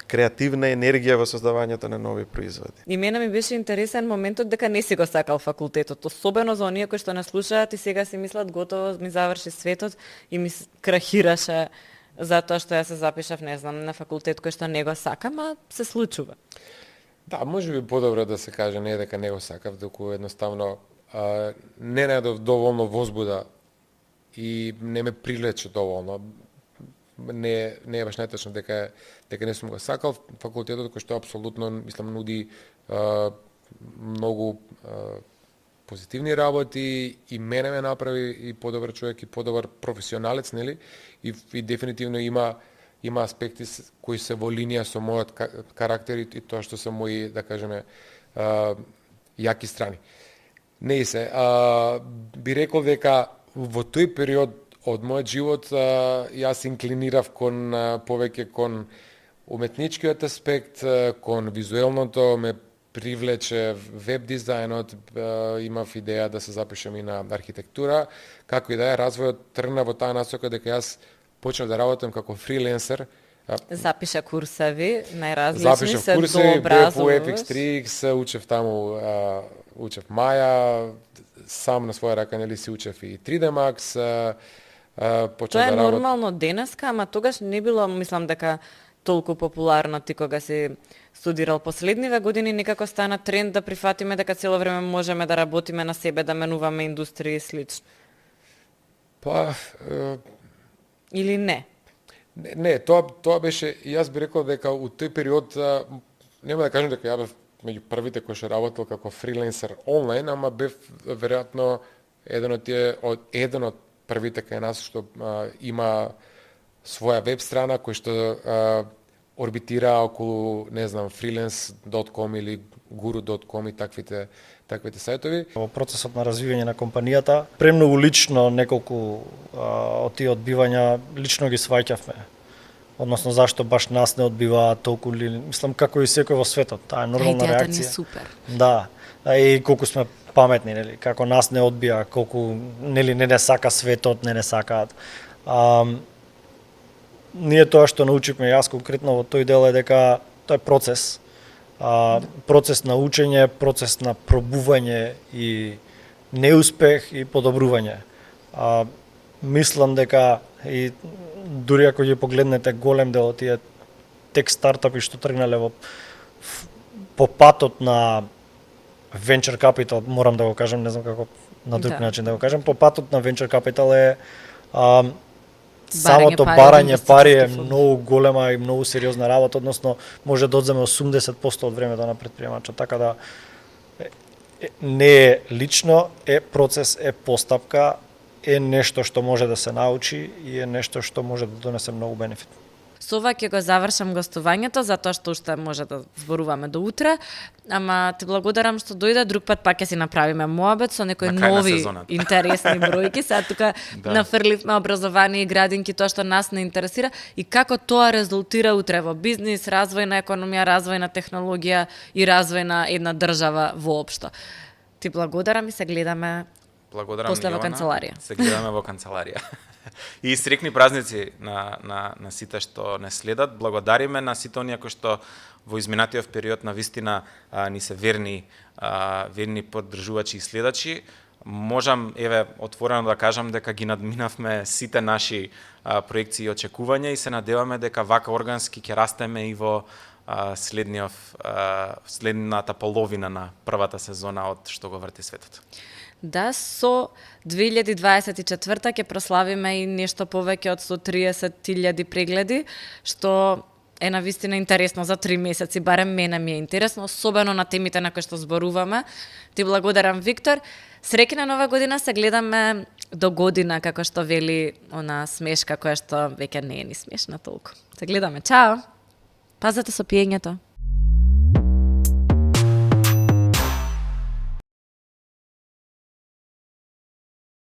креативна енергија во создавањето на нови производи. И мене ми беше интересен моментот дека не си го сакал факултетот, особено за оние кои што не слушаат и сега си мислат готово ми заврши светот и ми крахираше затоа што ја се запишав, не знам, на факултет кој што не го сакам, а се случува. Да, може би подобро да се каже не дека не го сакав, доку едноставно не најдов доволно возбуда и не ме привлече доволно. Не е баш најточно дека не сум го сакал. Факултетот кој што апсолутно мислам нуди многу позитивни работи и мене ме направи и подобар човек и подобар професионалец, нели? И дефинитивно има аспекти кои се во линија со мојот карактер и тоа што се мои, да кажеме, јаки страни. Не се, би рекол дека во тој период од мојот живот јас инклинирав повеќе кон уметничкиот аспект, кон визуелното, ме привлече веб дизајнот, имав идеја да се запишам и на архитектура, како и да е, развојот тргна во таа насока дека јас почнав да работам како фриленсер. Запиша курсеви, најразлични, запишав се курсеви, дообразуваш. по FX3X, учев таму, учев Маја, сам на своја рака, нели си учев и 3D Max, Тоа е нормално денеска, ама тогаш не било, мислам дека толку популарно ти кога си студирал последниве години, некако стана тренд да прифатиме дека цело време можеме да работиме на себе, да менуваме индустрија и слично. Па или не? Не, тоа беше, јас би рекол дека у тој период нема да кажам дека ја бев меѓу првите кои што работел како фриленсер онлайн, ама бев веројатно еден од првите кај нас што има своја веб страна кој што орбитира околу, не знам, freelance.com или guru.com и таквите сајтови. Во процесот на развивање на компанијата, премногу лично неколку од тие одбивања лично ги сваќавме. Односно зашто баш нас не одбиваат толку ли, мислам како и секој во светот, таа е нормална реакција. Идејата ни е супер. Да, и колку сме паметни, нели, како нас не одбија, колку нели не сака светот, не сакаат. Ние тоа што научивме, јас конкретно во тој дел е дека тоа е процес. Процес на учење, процес на пробување и неуспех и подобрување. Мислам дека и дури ако ќе погледнете голем дел од тие тек стартапи што тргнале по патот на venture capital, морам да го кажам, не знам како на друг начин да го кажам, по патот на venture capital е самото барање пари е многу голема и многу сериозна работа, односно може да одземе 80% од времето на предприемачот, така да не е лично, е процес, е постапка, е нешто што може да се научи и е нешто што може да донесе многу бенефит. Со ова ќе го завршам гостувањето, затоа што уште може да зборуваме до утре, ама ти благодарам што дојде, друг пат пак ќе си направиме моабет со некои нови интересни бројки. Сега тука нафрливме образование и градинки, тоа што нас не интересира и како тоа резултира утре во бизнис, развој на економија, развој на технологија и развој на една држава воопшто. Ти благодарам и се гледаме после во канцеларија. Се гледаме во канцеларија. И срекни празници на сите што не следат. Благодариме на сите оние кои што во изминатиот период на вистина ни се верни поддржувачи и следачи. можам, отворено да кажам дека ги надминавме сите наши проекции и очекувања и се надеваме дека вака органски ќе растеме и во следната половина на првата сезона од Што го врти светот. Да, со 2024 ќе прославиме и нешто повеќе од 130.000 прегледи, што е навистина интересно за 3 месеци, барем мене ми е интересно, особено на темите на кои што зборуваме. Ти благодарам, Виктор. Среќна нова година, се гледаме до година, како што вели она смешка која што веќе не е ни смешна толку. Се гледаме, чао! Пазете со пиењето.